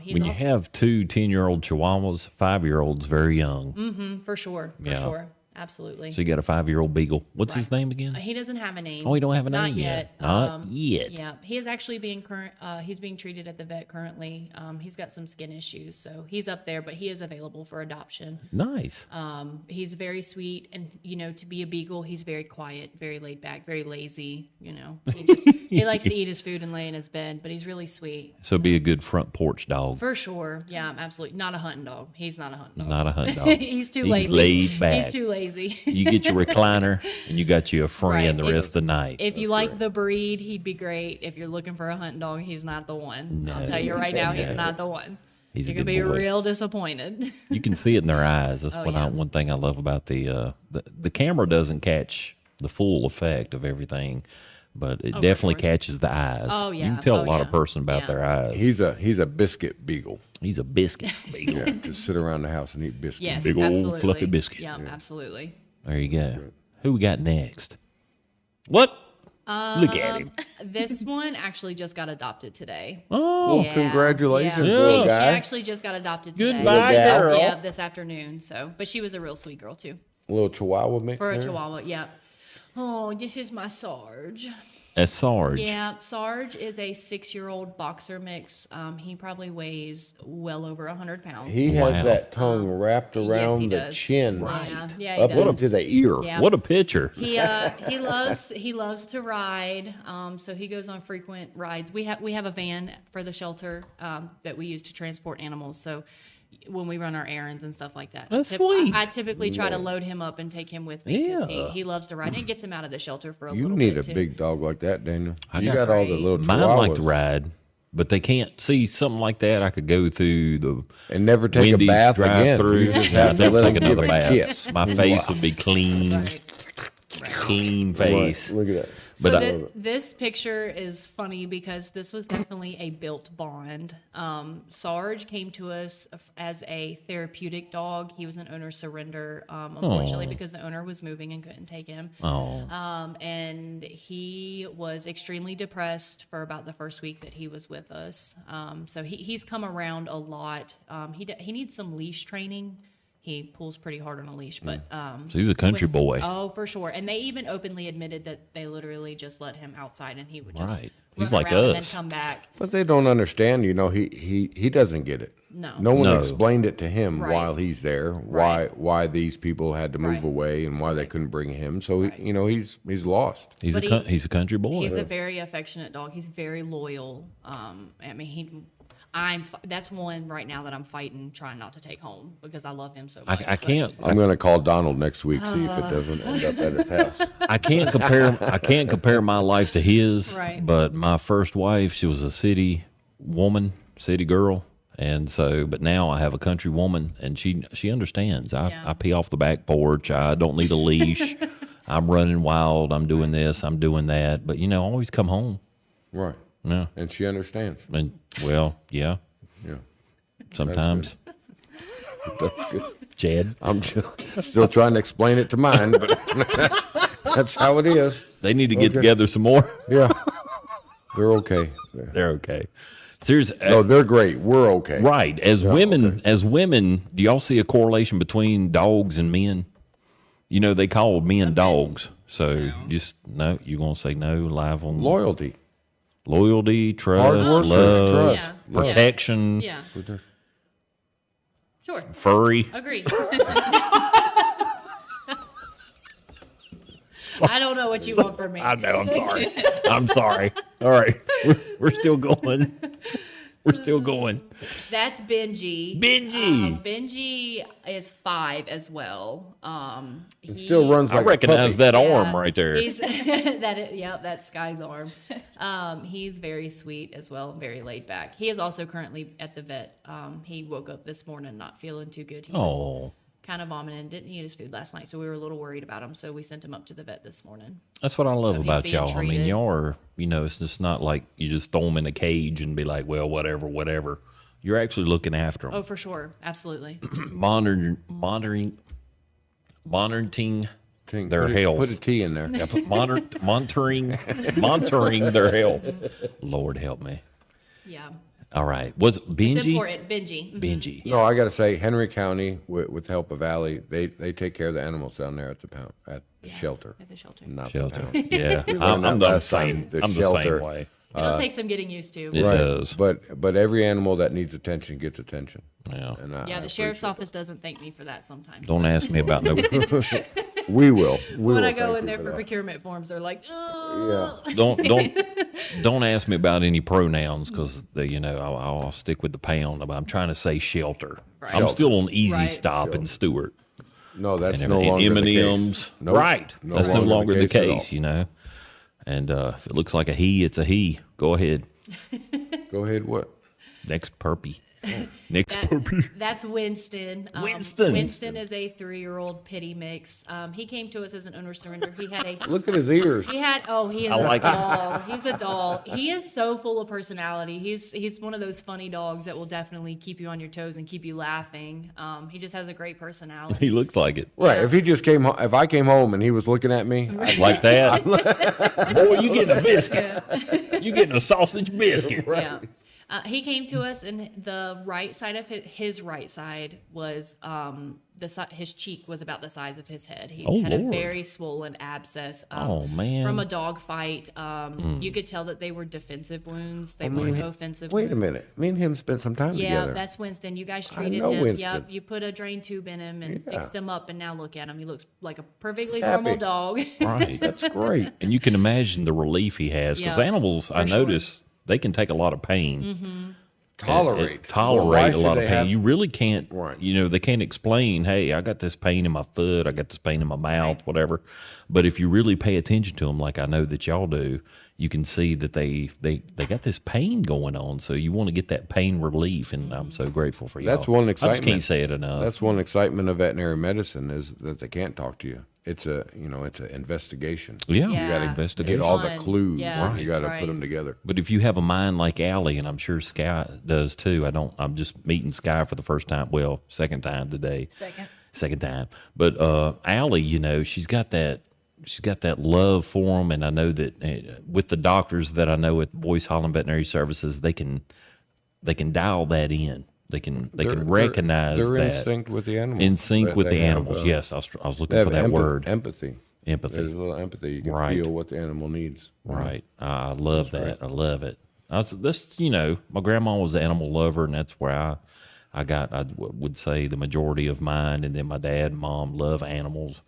He's When you also, have 2 10-year-old Chihuahuas, 5-year-olds very young. for sure, Yeah. absolutely. So you got a 5-year-old beagle. What's his name again? He doesn't have a name. Oh, he don't have a Not name yet. yet. Not yet. Yeah, he is actually being he's being treated at the vet currently. He's got some skin issues, so he's up there, but he is available for adoption. Nice. He's very sweet, and to be a beagle, he's very quiet, very laid back, very lazy. He likes to eat his food and lay in his bed, but he's really sweet. So be a good front porch dog. For sure. Yeah, absolutely. Not a hunting dog. He's not a hunting dog. Not a hunt dog. He's too lazy. laid back. He's too lazy. You get your recliner, and you got you a friend Right. the rest of the night. If you like the breed, he'd be great. If you're looking for a hunting dog, he's not the one. I'll tell you right now, he's No. not the one. He's a You're gonna good be boy. real disappointed. You can see it in their eyes. That's Oh, yeah. one thing I love about the camera doesn't catch the full effect of everything, but it definitely sure. catches the eyes. Oh, You yeah. can tell Oh, a lot yeah. of person about Yeah. their eyes. He's a biscuit beagle. He's a biscuit beagle. Yeah, just sit around the house and eat biscuits. Yes, Big old absolutely. fluffy biscuit. Yeah, absolutely. There you go. Who we got next? What? Look at him. This one actually just got adopted today. Oh, Yeah, congratulations, yeah. little She guy. actually just got adopted today. goodbye, gal. girl. Yeah, this afternoon. So, but she was a real sweet girl too. A little Chihuahua mix For a there. Chihuahua, yeah. Oh, this is my Sarge. That's Sarge. Yeah, Sarge is a 6-year-old boxer mix. He probably weighs well over 100 pounds. He Wow. has that tongue wrapped yes, around he the does. chin, Yeah, he up does. into the ear. Yeah. What a picture. He loves to ride. So he goes on frequent rides. We have a van for the shelter that we use to transport animals. So when we run our errands and stuff like that, That's sweet. I typically try to load him up and take him with me because Yeah. he loves to ride. And it gets him out of the shelter for a You little need bit a too. big dog like that, Daniel. I You got got all the great. little Mine like to Chihuahuas. ride. But they can't see something like that. I could go through the And never take Wendy's a bath again. drive-through. You just Yeah, have to never let take them another give a bath. kiss. My face would be clean, Right. clean face. Look at that. So But this picture is funny because this was definitely a built bond. Sarge came to us as a therapeutic dog. He was an owner surrender, unfortunately, because the owner was moving and couldn't take him. And he was extremely depressed for about the first week that he was with us. So he's come around a lot. He needs some leash training. He pulls pretty hard on a leash, but So he's a country boy. Oh, for sure. And they even openly admitted that they literally just let him outside, and he would just Right. He's run like around and then us. come back. But they don't understand, he doesn't get it. No. No one No. explained it to him Right. while he's there, Right. why these people had to move Right. away and why they couldn't bring him. So, he's lost. He's But he's a country boy. He's a very affectionate dog. He's very loyal. I mean, that's one right now that I'm fighting, trying not to take home because I love him so much. I can't. I'm going to call Donald next week, see if it doesn't end up at his house. I can't compare my life to his. Right. But my first wife, she was a city woman, city girl, and so. But now I have a country woman, and she understands. I pee off the back porch. I don't need a leash. I'm running wild. I'm doing this. I'm doing that. But I always come home. Right. Yeah. And she understands. And yeah. Yeah. Sometimes. That's good. Chad. I'm still trying to explain it to mine, but that's how it is. They need to get together some more. Yeah. They're okay. They're okay. Seriously. No, they're great. We're okay. Right. As women, do y'all see a correlation between dogs and men? They call men dogs. So just no, you're gonna say no live on loyalty, trust, Hard workers, love, trust, Yeah. protection, Yeah. Sure. furry. Agree. I don't know what you want from me. I know. I'm sorry. I'm sorry. All right, we're still going. We're still going. That's Benji. Benji is 5 as well. He Still runs I like recognize a puppy. that arm right there. He's that's Skye's arm. He's very sweet as well, very laid back. He is also currently at the vet. He woke up this morning not feeling too good. He was kind of vomiting, didn't eat his food last night, so we were a little worried about him. So we sent him up to the vet this morning. That's what I love So he's about being y'all. I mean, treated. y'all are, it's just not like you just throw them in a cage and be like, well, whatever. You're actually looking after them. Oh, for sure, absolutely. Monitoring their health. Put a T in there. Yeah, monitoring their health. Lord help me. Yeah, All right. What's it's Benji? important. Benji. Mhm. Benji. No, I got to say, Henry County, with the help of Allie, they take care of the animals down there at the shelter. At the shelter. Not Shelter. the pound. Yeah. learned I'm that the last time. same. The I'm the shelter. same way. It'll take some getting used to. It does. But every animal that needs attention gets attention. Yeah. And Yeah, the sheriff's office doesn't thank me for that sometimes. Don't ask me about no. We will. When I go in there for procurement forms, they're like, "Ugh." Yeah. Don't ask me about any pronouns because I'll stick with the pound. I'm trying to say shelter. Right. I'm still on Easy Right. Stop in Stewart. No, that's And no longer M&M's. the case. Nope. Right. That's no longer the at all. case, And if it looks like a he, it's a he. Go ahead. Go ahead, what? Next perpy. Next perpy. That's Winston. Winston. Winston is a 3-year-old pity mix. He came to us as an owner surrender. He had a Look at his ears. he is I like a it. doll. He's a doll. He is so full of personality. He's one of those funny dogs that will definitely keep you on your toes and keep you laughing. He just has a great personality. He looks like it. Right. If he just if I came home and he was looking at me, Like that. Boy, you getting a biscuit. You getting a sausage biscuit. Yeah. He came to us, and the right side of his right side was his cheek was about the size of his head. He had Lord. a very swollen abscess. Oh, man. From a dog fight. You could tell that they were defensive wounds. They weren't offensive. wait a wounds. minute. Me and him spent some time Yeah, together. that's Winston. You guys treated know him. Winston. Yep, you put a drain tube in him and Yeah. fixed him up, and now look at him. He looks like a perfectly Happy. normal dog. Right. That's great. And you can imagine the relief he has because Yeah, animals, I for sure. notice, they can take a lot of pain. tolerate tolerate a Well, why lot should of they pain. have- You really can't, Right. they can't explain, hey, I got this pain in my foot, I got this pain in my mouth, whatever. But if you really pay attention to them, like I know that y'all do, you can see that they got this pain going on. So you want to get that pain relief, and I'm so grateful for y'all. That's one I excitement. just can't say it enough. That's one excitement of veterinary medicine is that they can't talk to you. It's a it's an investigation. Yeah. You got to investigate. get all the Fun. clues. Yeah, You got to right. put them together. But if you have a mind like Allie, and I'm sure Skye does too, I'm just meeting Skye for the first time. Well, second time today. Second time. But Allie, she's got that love for them, and I know that with the doctors that I know at Boyce Holland Veterinary Services, they can dial that in. They can recognize they're that in sync with the animals. in sync with They the have, animals. Yes, I was looking They for have that word. Empathy. Empathy. There's a little empathy. You can Right. feel what the animal needs. Right. I love that. I love it. My grandma was an animal lover, and that's where I would say the majority of mine, and then my dad and mom love animals.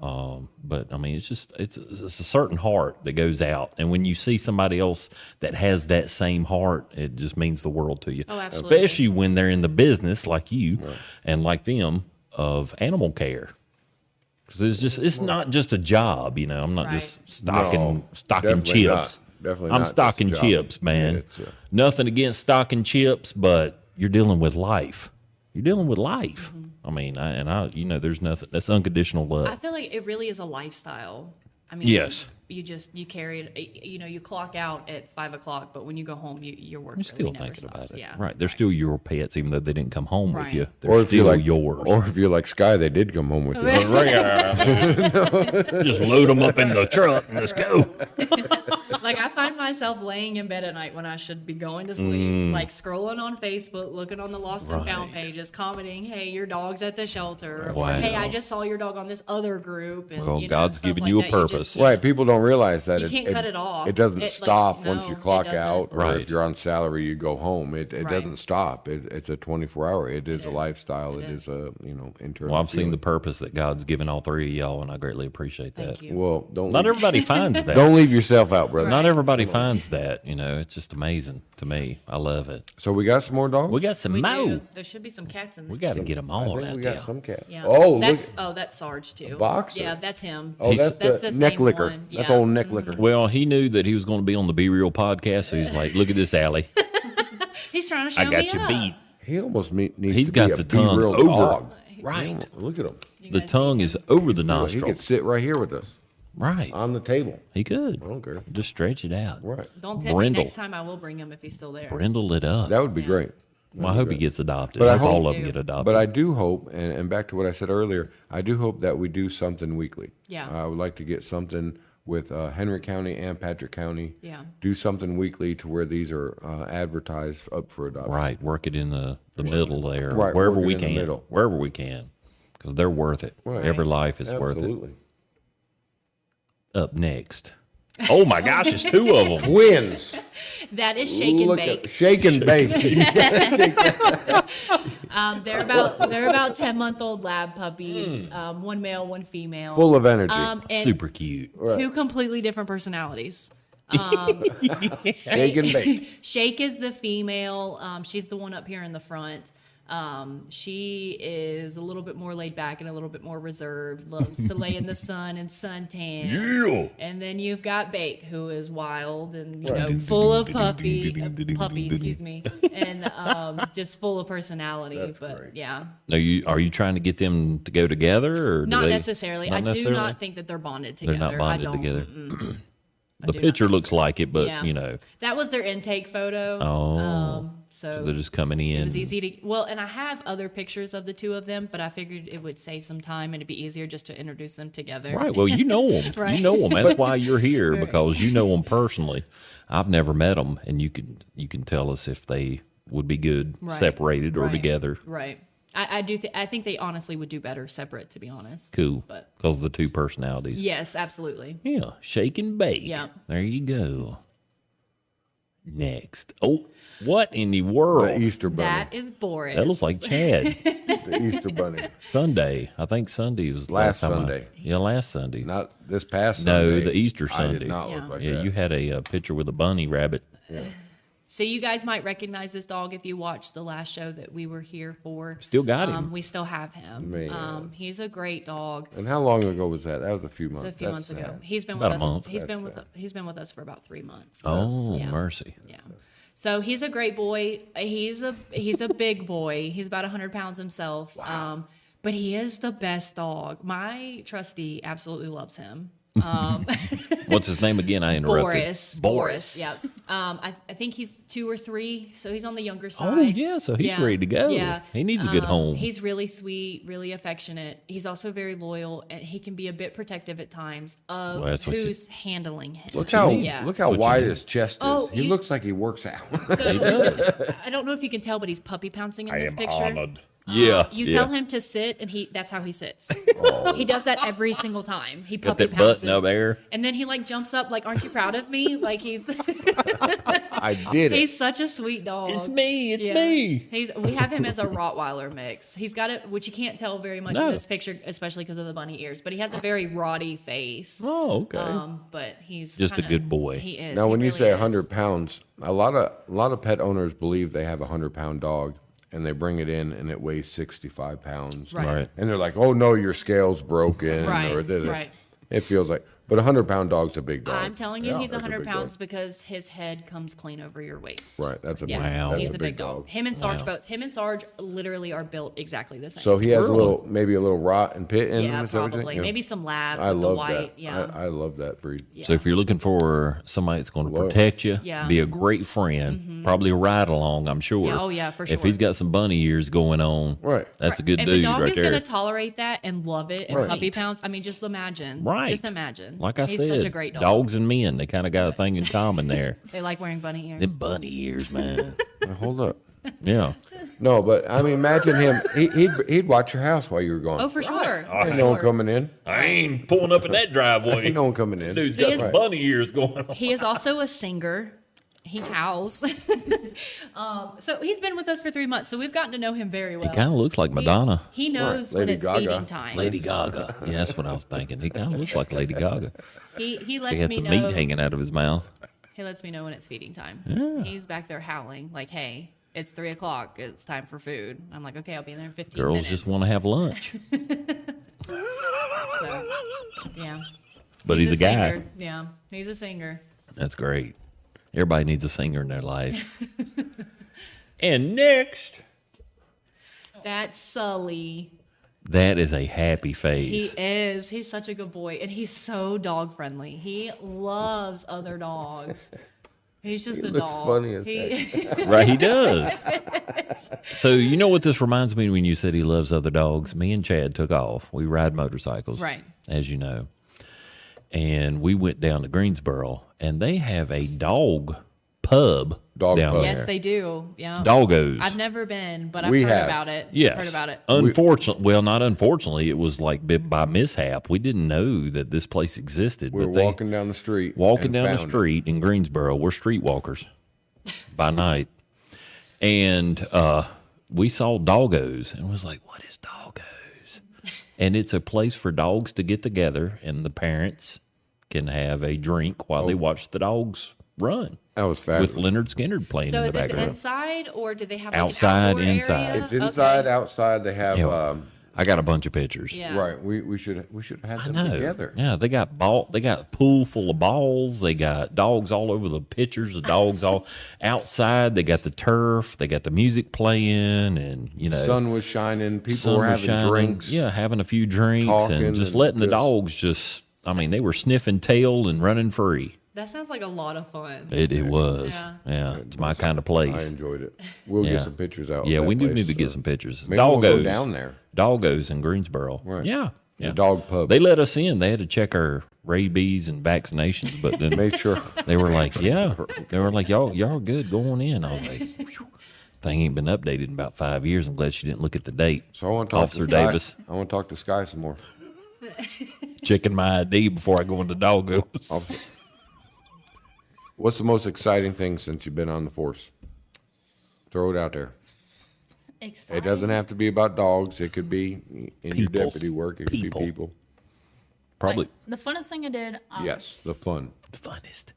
But I mean, it's a certain heart that goes out. And when you see somebody else that has that same heart, it just means the world to you. Oh, absolutely. Especially when they're in the business like you and like them of animal care. Because it's not just a job, I'm not Right. just stocking definitely not. chips. Definitely I'm not just a stocking job. chips, man. Yeah, it's Nothing against stocking chips, but you're dealing with life. You're dealing with life. I mean, there's nothing. That's unconditional love. I feel like it really is a lifestyle. I mean, Yes. you carry it. You clock out at 5:00, but when you go home, your work You're still really never thinking stops. about it. Yeah, Right. They're still your pets, even though they didn't come home with Right. you. They're Or if still you're like yours. or if you're like Skye, they did come home with you. Just load them up in the truck and let's go. Like I find myself laying in bed at night when I should be going to sleep, like scrolling on Facebook, looking on the Lost and Found Right. pages, commenting, "Hey, your dog's at the shelter," Wow. or "Hey, I just saw your dog on this other group." And Well, God's stuff given like you a that. purpose. Right, people don't realize that You can't cut it off. It doesn't stop once you no, it clock doesn't. out, or Right. if you're on salary, you go home. It Right. doesn't stop. It's a 24-hour. It is a is. lifestyle. It It is is. a internal. Well, I've seen the feeling. purpose that God's given all three of y'all, and I greatly appreciate that. Thank you. Well, don't Not leave, everybody finds that. don't leave yourself out, brother. Not everybody finds that. It's just amazing to me. I love it. So we got some more dogs. We got some We mo. do. There should be some cats in. We got to get them I all think out we there. got some cats. Yeah. Oh, that's look. that's Sarge too. boxer. Yeah, that's him. Oh, He's- that's the the neck same licker. one. That's Yeah. old neck licker. Well, he knew that he was going to be on the Be Real podcast, so he's like, "Look at this, Allie. He's trying to show I me got you up. beat." He almost needs He's to got be a the tongue real over. dog. Right. Look at him. You The guys tongue need is over the He nostril. could sit right here with us Right. on the table. He could. I don't care. Just stretch it out. Right. Don't tell me Brindle. next time I will bring him if he's still there. Brindle it up. That would be great. Well, I hope he gets adopted. But I I hope hope all of too. them get adopted. But I do hope, and back to what I said earlier, I do hope that we do something weekly. Yeah. I would like to get something with Henry County and Patrick County. Yeah. Do something weekly to where these are advertised up for adoption. Right. Work it in the middle there. Right, Wherever work it we in the can. middle. Wherever we can. Because they're worth it. Right. Every life is worth Absolutely. it. Up next. Oh my gosh, it's two of them. Twins. That is shake and Look bake. at shake and bake. They're about 10-month-old lab puppies. One male, one female. Full of energy. And Super cute. two completely different personalities. Shake and bake. Shake is the female. She's the one up here in the front. She is a little bit more laid back and a little bit more reserved. Loves to lay in the sun and suntan. Yeah. And then you've got Bake, who is wild and Right. full of puppies, excuse me, and just full of personality. That's but great. yeah, Are you trying to get them to go together, or do not they- necessarily. not I do necessarily? not think that they're bonded They're together. not bonded I don't, together. mm-mm. I The do not picture think looks so. like it, but Yeah. That was their intake photo. Oh. So they're just coming in. it was easy to and I have other pictures of the two of them, but I figured it would save some time and it'd be easier just to introduce them together. Right. Well, you know them. Right. You know them. That's why you're here, because you know them personally. I've never met them, and you can tell us if they would be good Right. separated or Right. together. Right. I do. I think they honestly would do better separate, to be honest. Cool. But Because of the two personalities. yes, absolutely. Yeah. Shake and bake. Yeah. There you go. Next. Oh, what in the world? The Easter bunny. That is Boris. That looks like Chad. The Easter bunny. Sunday. I think Sunday was the Last time Sunday. yeah, last Sunday. Not this past No, Sunday. the Easter I Sunday. did not Yeah. look like Yeah, that. you had a picture with a bunny rabbit. So you guys might recognize this dog if you watched the last show that we were here for. Still got him. We still have him. Man. He's a great dog. And how long ago was that? That was a few months. It's a few months ago. sad. He's been About with a us. month. He's been with us for about 3 months. Oh, Yeah. mercy. Yeah. So he's a great boy. He's a big boy. He's about 100 pounds himself. Wow. But he is the best dog. My trustee absolutely loves him. What's his name again? I interrupted. Boris. Yeah. I think he's 2 or 3, so he's on the younger side. Oh, yeah, so he's ready to go. Yeah. He needs a good home. He's really sweet, really affectionate. He's also very loyal, and he can be a bit protective at times of that's what who's handling him. Look how Yeah. look how What you wide need. his chest is. Oh, He looks like he works out. So, I don't know if you can tell, but he's puppy pouncing in this picture. Yeah. You yeah. tell him to sit, and that's how he sits. He does that every single time. He Got puppy that pounces. button up there. And then he like jumps up, like, "Aren't you proud of me?" Like he's I did it. he's such a sweet dog. It's me. It's Yeah. me. We have him as a Rottweiler mix. He's got it, which you can't tell very much No. in this picture, especially because of the bunny ears. But he has a very rotty face. Oh, okay. But he's Just a good boy. He is. Now, He when you really say is. 100 pounds, a lot of pet owners believe they have a 100-pound dog, and they bring it in and it weighs 65 pounds. Right. Right. And they're like, "Oh no, your scale's broken," Right, or did it? right. It feels like, but a 100-pound dog's a big dog. I'm telling you, Yeah, he's that's a 100 big pounds dog. because his head comes clean over your waist. Right, that's a Yeah, big. Wow. That's he's a big dog. Him and Sarge both. Him and Sarge literally are built exactly the same. So he has Really? maybe a little rot and pit in him. yeah, is that what you're probably. saying? Maybe some lab I with the love white. that. Yeah. I love that breed. So if you're looking for somebody that's going to protect you, Yeah. be a great friend, probably a ride along, I'm sure. Yeah, oh, yeah, for If sure. he's got some bunny ears going on, Right. that's a good if dude the dog right is there. going to tolerate that and love it and Right. puppy pounce, I mean, just imagine. Right. Just imagine. Like I he's said, such a great dog. dogs and men, they kind of got a thing in common there. They like wearing bunny ears. Them bunny ears, man. Now, hold up. Yeah. No, but I mean, imagine him. He'd watch your house while you were gone. Oh, for sure. Ain't no one coming in. I ain't pulling up in that driveway. Ain't no one coming in. Dude's He got is- some bunny ears going on. He is also a singer. He howls. So he's been with us for 3 months, so we've gotten to know him very well. He kind of looks like Madonna. He knows Right. when Lady it's Gaga. feeding time. Lady Gaga. Yeah, that's what I was thinking. He kind of looks like Lady Gaga. He lets He had me some know. meat hanging out of his mouth. He lets me know when it's feeding time. He's back there howling like, "Hey, it's 3:00. It's time for food." I'm like, "Okay, I'll be there in 15 Girls minutes." just want to have lunch. So, yeah. But he's a guy. singer. Yeah, he's a singer. That's great. Everybody needs a singer in their life. And next, That's Sully. that is a happy He face. is. He's such a good boy, and he's so dog friendly. He loves other dogs. He's just He a looks dog. funny as He- Right, he does. So you know what this reminds me when you said he loves other dogs? Me and Chad took off. We ride motorcycles, Right. as you know. And we went down to Greensboro, and they have a dog pub Dog down pub. there. Yes, they do. Yeah. Doggos. I've never been, but I've We heard have. about it. Yes. Heard about it. Unfortunately, well, not unfortunately, it was like by mishap. We didn't know that this place existed. We were but they, walking down the street. walking and down the found it. street in Greensboro. We're streetwalkers by night. And we saw doggos and was like, what is doggos? And it's a place for dogs to get together, and the parents can have a drink while they watch the dogs run. That was fabulous. With Leonard Skinner playing So in the is this background. inside, or do they have like Outside, an outdoor inside. area? It's inside, Okay. outside. They have. Yeah. I got a bunch of pictures. Yeah. Right. We should have had them No. together. Yeah, they got They got a pool full of balls. They got dogs all over the pictures. The dogs all outside. They got the turf. They got the music playing, and Sun was shining. People sun were was having shining. drinks. Yeah, having a few drinks talking and just and letting the just- dogs just. I mean, they were sniffing tail and running free. That sounds like a lot of fun. It was. Yeah. Yeah, it's my kind of I place. enjoyed it. We'll Yeah. get some pictures out. of Yeah, that we do place, need to get so. some pictures. Maybe we'll go Doggos down there. Doggos in Greensboro. Right. Yeah. The Yeah. dog pub. They let us in. They had to check our rabies and vaccinations, but then Make sure. they were like, "Yeah." They were like, "Y'all good going in." I was like, "Phew. Thing ain't been updated in about 5 years. I'm glad she didn't look at the date." So I want to talk Officer to Skye. Davis, I want to talk to Skye some more. checking my ID before I go into doggos. Officer. What's the most exciting thing since you've been on the force? Throw it out there. Exciting. It doesn't have to be about dogs. It could be in your People. deputy work. It could People. be people. Probably The funnest thing I did. Yes, the fun. the funnest.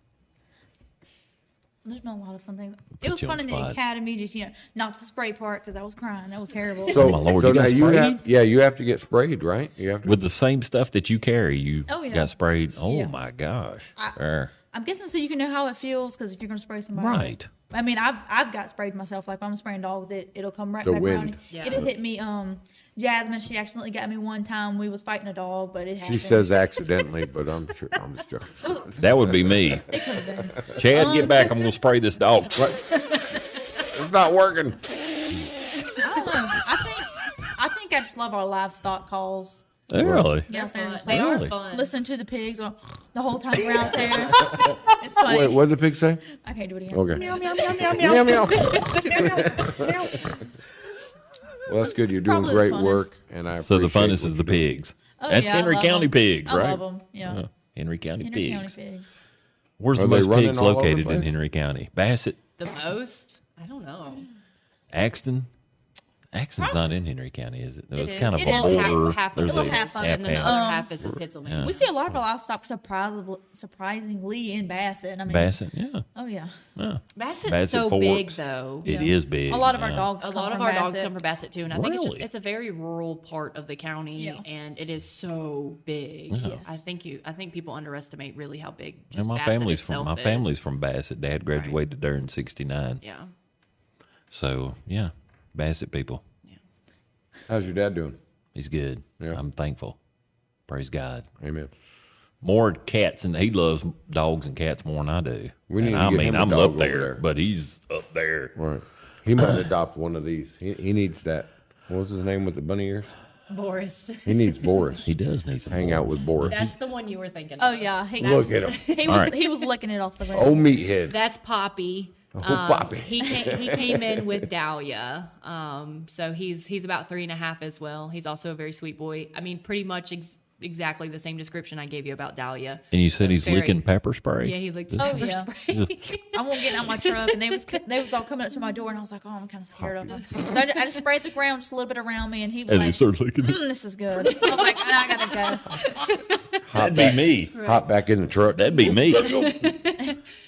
There's been a lot of fun things. Put It was you on fun in the the spot. academy, just not the spray part because I was crying. That was terrible. So, my Lord, so you got now you sprayed? have, yeah, you have to get sprayed, right? You have to. With the same stuff that you carry, you Oh, yeah. got sprayed. Oh Yeah. my gosh. There. I'm guessing so you can know how it feels because if you're going to spray somebody, Right. I mean, I've got sprayed myself. Like when I'm spraying dogs, it'll come right The back wind. around. Yeah. It'll hit me. Jasmine, she accidentally got me one time. We was fighting a dog, but it She happened. says accidentally, but I'm sure I'm just joking. That would be me. It could have been. Chad, get back. I'm going to spray this dog. It's not working. I don't know. I think I just love our livestock calls. Really? They're Out there, fun. just They like, are Really? fun. listening to the pigs the whole time we're out there. It's funny. Wait, what did the pig say? I can't do it again. Okay. Meow, Meow, meow. Well, that's good. You're doing Probably the great funnest. work, and I So the appreciate funnest what is the you're doing. pigs. Oh, That's yeah, I Henry love County 'em. pigs, I right? love them. Yeah. Henry County Henry pigs. County pigs. Where's Are the they most running pigs all over the located in place? Henry County? Bassett, The most? I don't know. Axton. Axton's not in Henry County, is it? It's is. kind of It a is. border. Half There's of a it little half is, of it, and then the half. other half is in Pittsylvania. We see a lot of our livestock surprisingly in Bassett. I mean, Bassett, yeah. oh yeah. Bassett's Bassett so Forks. big, though. It is big. A lot of our yeah. dogs. A come lot of from our dogs Bassett. come from Bassett too, and I think Really? it's a very rural part of the county, Yeah. and it is so big. Yes. I think people underestimate really how big. Just And my Bassett family's from itself is. Bassett. Dad graduated there in '69. Yeah. So yeah, Bassett people. How's your dad doing? He's good. Yeah. I'm thankful. Praise God. Amen. More cats, and he loves dogs and cats more than I do. We need And to I get mean, him a I'm dog up over there, there. but he's up there. Right. He might adopt one of these. He needs that. What was his name with the bunny ears? Boris. He needs Boris. He does need some Hang out with Boris. That's the one you were thinking. Oh of. yeah. Look at him. He was licking it off the ground. Oh, meathead. That's Poppy. Oh, Poppy. He came in with Dahlia. So he's about 3.5 as well. He's also a very sweet boy. I mean, pretty much exactly the same description I gave you about Dahlia. And you said he's very- licking pepper spray? Yeah, he licked Oh, pepper yeah. spray. I won't get out my truck, and they was all coming up to my door, and I was like, oh, I'm kind of scared of them. So I just sprayed the ground just a little bit around me, and he was And he like, started licking it. this is good. I was like, I gotta go. That'd be me. Hop back in the truck. That'd be me.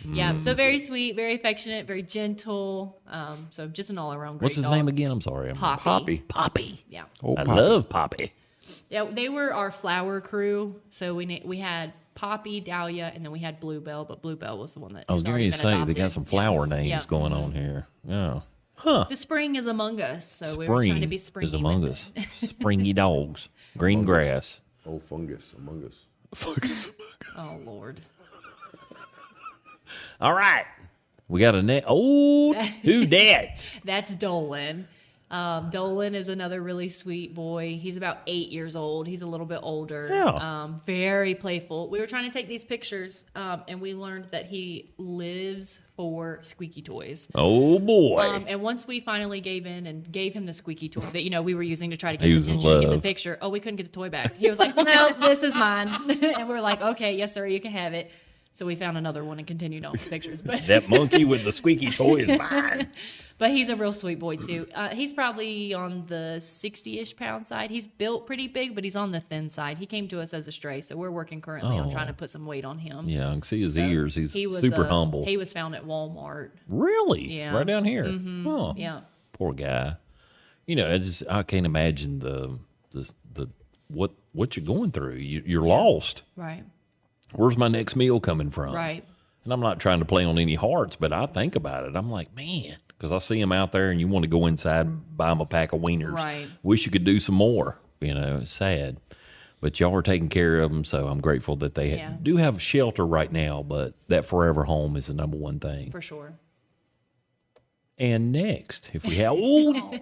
Yeah, so very sweet, very affectionate, very gentle. So just an all-around great What's his dog. name again? I'm sorry. Poppy. Poppy. Poppy. Yeah. Oh, I Poppy. love Poppy. Yeah, they were our flower crew. So we had Poppy, Dahlia, and then we had Bluebell, but Bluebell was the one that I was has getting already ready to been say they adopted. got some flower names Yeah. going on here. Yeah. The spring is among us, so we were trying to be springy is among with us. it. Springy dogs. Green grass. Oh, fungus among us. Oh Lord. All right. We got a net. Oh, who dat? That's Dolan. Dolan is another really sweet boy. He's about 8 years old. He's a little bit older. Yeah. Very playful. We were trying to take these pictures, and we learned that he lives for squeaky toys. Oh, boy. And once we finally gave in and gave him the squeaky toy that we were using to try to get He his was in attention to get the love. picture, we couldn't get the toy back. He was like, "No, this is mine," and we're like, "Okay, yes, sir, you can have it." So we found another one and continued on with the pictures. But That monkey with the squeaky toy is mine. but he's a real sweet boy too. He's probably on the 60-ish pound side. He's built pretty big, but he's on the thin side. He came to us as a stray, so we're working currently on trying to put some weight on him. Yeah, I can see his ears. He's He was super humble. He was found at Walmart. Really? Yeah. Right down here. Oh, Yeah. poor guy. You know, I can't imagine the what you're going through. You're lost. Right. Where's my next meal coming from? Right. And I'm not trying to play on any hearts, but I think about it. I'm like, man, because I see him out there, and you want to go inside and buy him a pack of wieners. Right. Wish you could do some more. You know, it's sad. But y'all are taking care of them, so I'm grateful that they Yeah. do have shelter right now. But that forever home is the number one thing. For sure. And next, if we have, oh,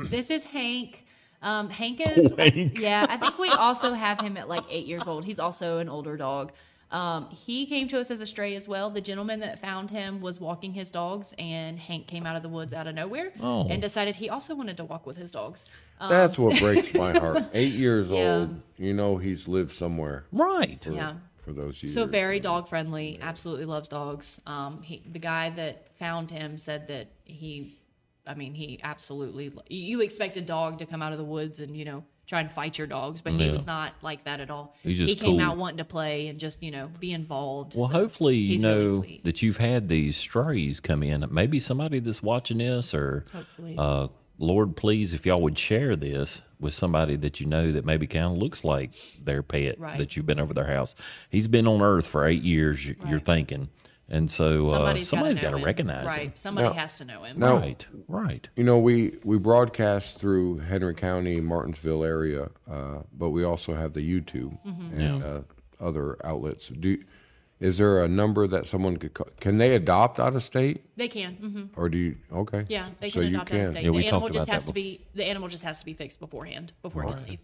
This is Hank. Hank is, Hank. yeah, I think we also have him at like 8 years old. He's also an older dog. He came to us as a stray as well. The gentleman that found him was walking his dogs, and Hank came out of the woods out of nowhere Oh. and decided he also wanted to walk with his dogs. That's what breaks my heart. 8 years Yeah. old, you know he's lived somewhere right. Yeah. for those years. So very dog friendly, absolutely loves dogs. The guy that found him said that he absolutely, you expect a dog to come out of the woods and, try and fight your dogs, but he was not like that at all. He's just came cool. out wanting to play and just, be involved. Well, so hopefully, you he's know, really sweet. that you've had these strays come in. Maybe somebody that's watching this, or Hopefully. Lord, please, if y'all would share this with somebody that you know that maybe kind of looks like their pet Right. that you've been over their house. He's been on Earth for 8 years, you're Right. thinking. And so somebody's got to know him. recognize right. him. Somebody Now- has to know him. now- Right, right. You know, we broadcast through Henry County, Martinsville area, but we also have the YouTube and other outlets. Is there a number that someone could call? Can they adopt out of state, They can. or do you? Okay. Yeah, they So can you adopt out of can. state. Yeah, we the animal talked just about has that to be fixed beforehand before they leave.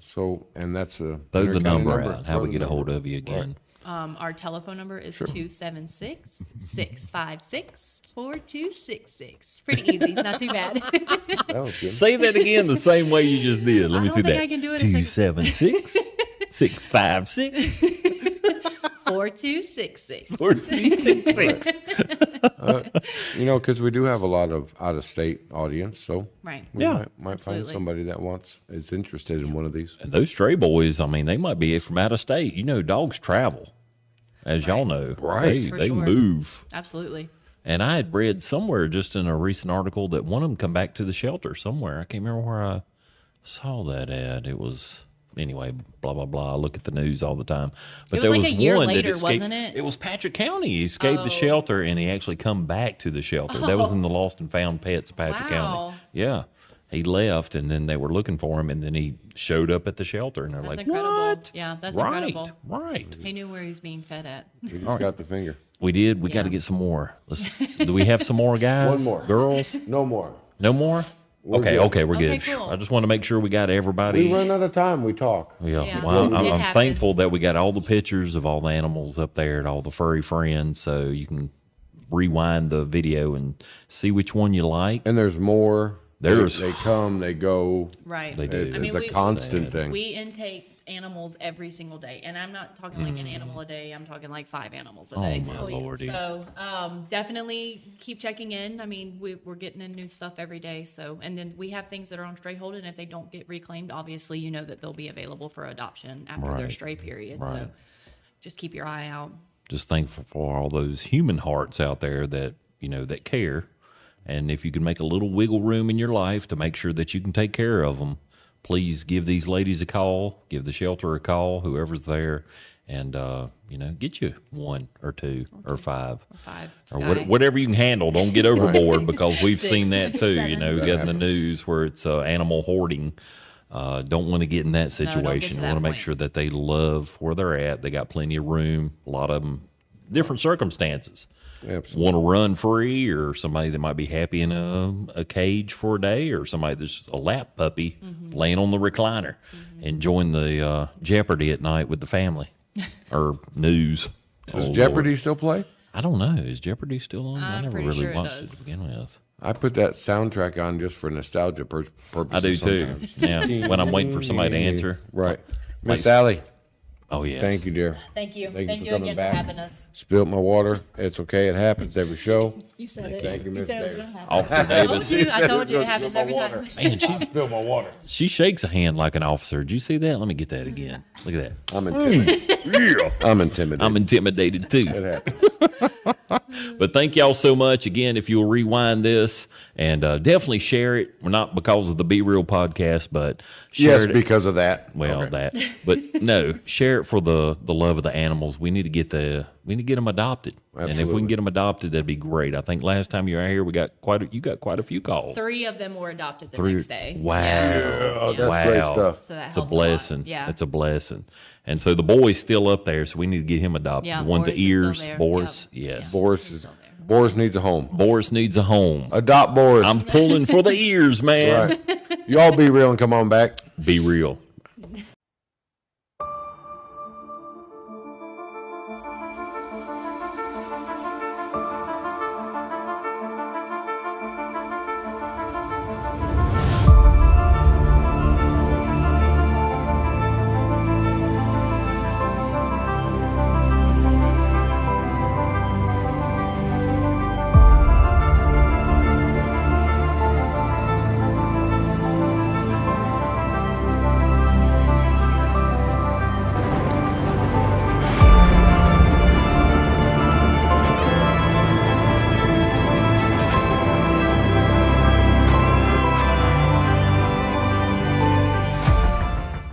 So, and that's a Throw Henry the County number out. How Throw we the get a number. hold of you again. Our telephone number is 276-656-4266. Pretty easy, not too bad. That was good. Say that again the same way you just did. Let me I see don't think that. I can do it in 276 656 4266. 4266. You know, because we do have a lot of out of state audience, so Right. we Yeah, might find absolutely. somebody that is interested in one of these. And those stray boys, I mean, they might be from out of state. You know, dogs travel, as y'all know. Right. For They sure. move. Absolutely. And I had read somewhere just in a recent article that one of them come back to the shelter somewhere. I can't remember where I saw that ad. It was, anyway, blah, blah, blah. I look at the news all the time. But It was there like was a year one later, that escaped. wasn't it? It was Patrick County. He escaped the shelter and he actually come back to the shelter. That was in the Lost and Found Pets of Patrick County. Wow. Yeah. He left and then they were looking for him and then he showed up at the shelter and they're That's like, incredible. what? Yeah, that's Right, incredible. right. He knew where he was being fed at. We just got the finger. We did. We got to Yeah. get some more. Do we have some more guys? One more. Girls? No more. No more? Okay, good. okay, we're Okay, good. cool. I just want to make sure we got everybody. We run out of time. We talk. Yeah, Yeah. well, It I'm happens. thankful that we got all the pictures of all the animals up there and all the furry friends, so you can rewind the video and see which one you like. And there's more. There's- they come, they go. Right. They do. It's a constant thing. We intake animals every single day, and I'm not talking like an animal a day. I'm talking like 5 animals a Oh, day. my lordy. So definitely keep checking in. I mean, we're getting in new stuff every day. So, and then we have things that are on stray hold, and if they don't get reclaimed, obviously you know that they'll be available for adoption after their Right. stray period. Right. So just keep your eye out. Just thankful for all those human hearts out there that, you know, that care. And if you can make a little wiggle room in your life to make sure that you can take care of them, please give these ladies a call, give the shelter a call, whoever's there, and, you know, get you 1 or 2 or 5. 5. Or Skye. whatever you can handle. Don't get overboard because we've 6, seen that too. You know, we That got in the happens. news where it's animal hoarding. Don't want to get in that don't get situation. to We want to that make point. sure that they love where they're at. They got plenty of room. A lot of them, different circumstances. Absolutely. Want to run free, or somebody that might be happy in a cage for a day, or somebody that's a lap puppy laying on the recliner, enjoying the Jeopardy at night with the family, or news. Does Oh, Jeopardy Lord. still play? I don't know. Is Jeopardy still on? I I'm never pretty really sure it watched it does. to begin with. I put that soundtrack on just for nostalgia purposes. I do too. sometimes. Yeah, when I'm waiting for somebody to answer. Right. Miss Like- Allie, Oh yeah. thank you, dear. Thank you. Thank you Thank for you coming again back. for having us. Spilled my water. It's okay. It happens every show. You said it. Thank you, Miss said it was Davis. gonna happen. Officer I Davis. told you. I told you it happens every time. Man, Spilled my water. she shakes a hand like an officer. Did you see that? Let me get that again. Look at that. I'm intimidated. I'm intimidated. I'm intimidated too. It happens. But thank y'all so much. Again, if you'll rewind this and definitely share it. Well, not because of the Be Real podcast, but share Yes, it. because of that. Well, Okay. that, but no, share it for the love of the animals. We need to get them adopted, and if we Absolutely. can get them adopted, that'd be great. I think last time you were out here, you got quite a few calls. 3 of them were adopted the 3. next day. Wow, That's wow, great stuff. So that it's a helped a lot. blessing. Yeah. It's a blessing. And so the boy's still up there, so we need to get him adopted. Yeah, The one with Boris the is still ears, there. Boris. Yep. Yes, Yeah. Boris He's is. still there. Boris needs a home. Boris needs a home. Adopt Boris. I'm pulling for the ears, man. Right. Y'all be real and come on back. Be real.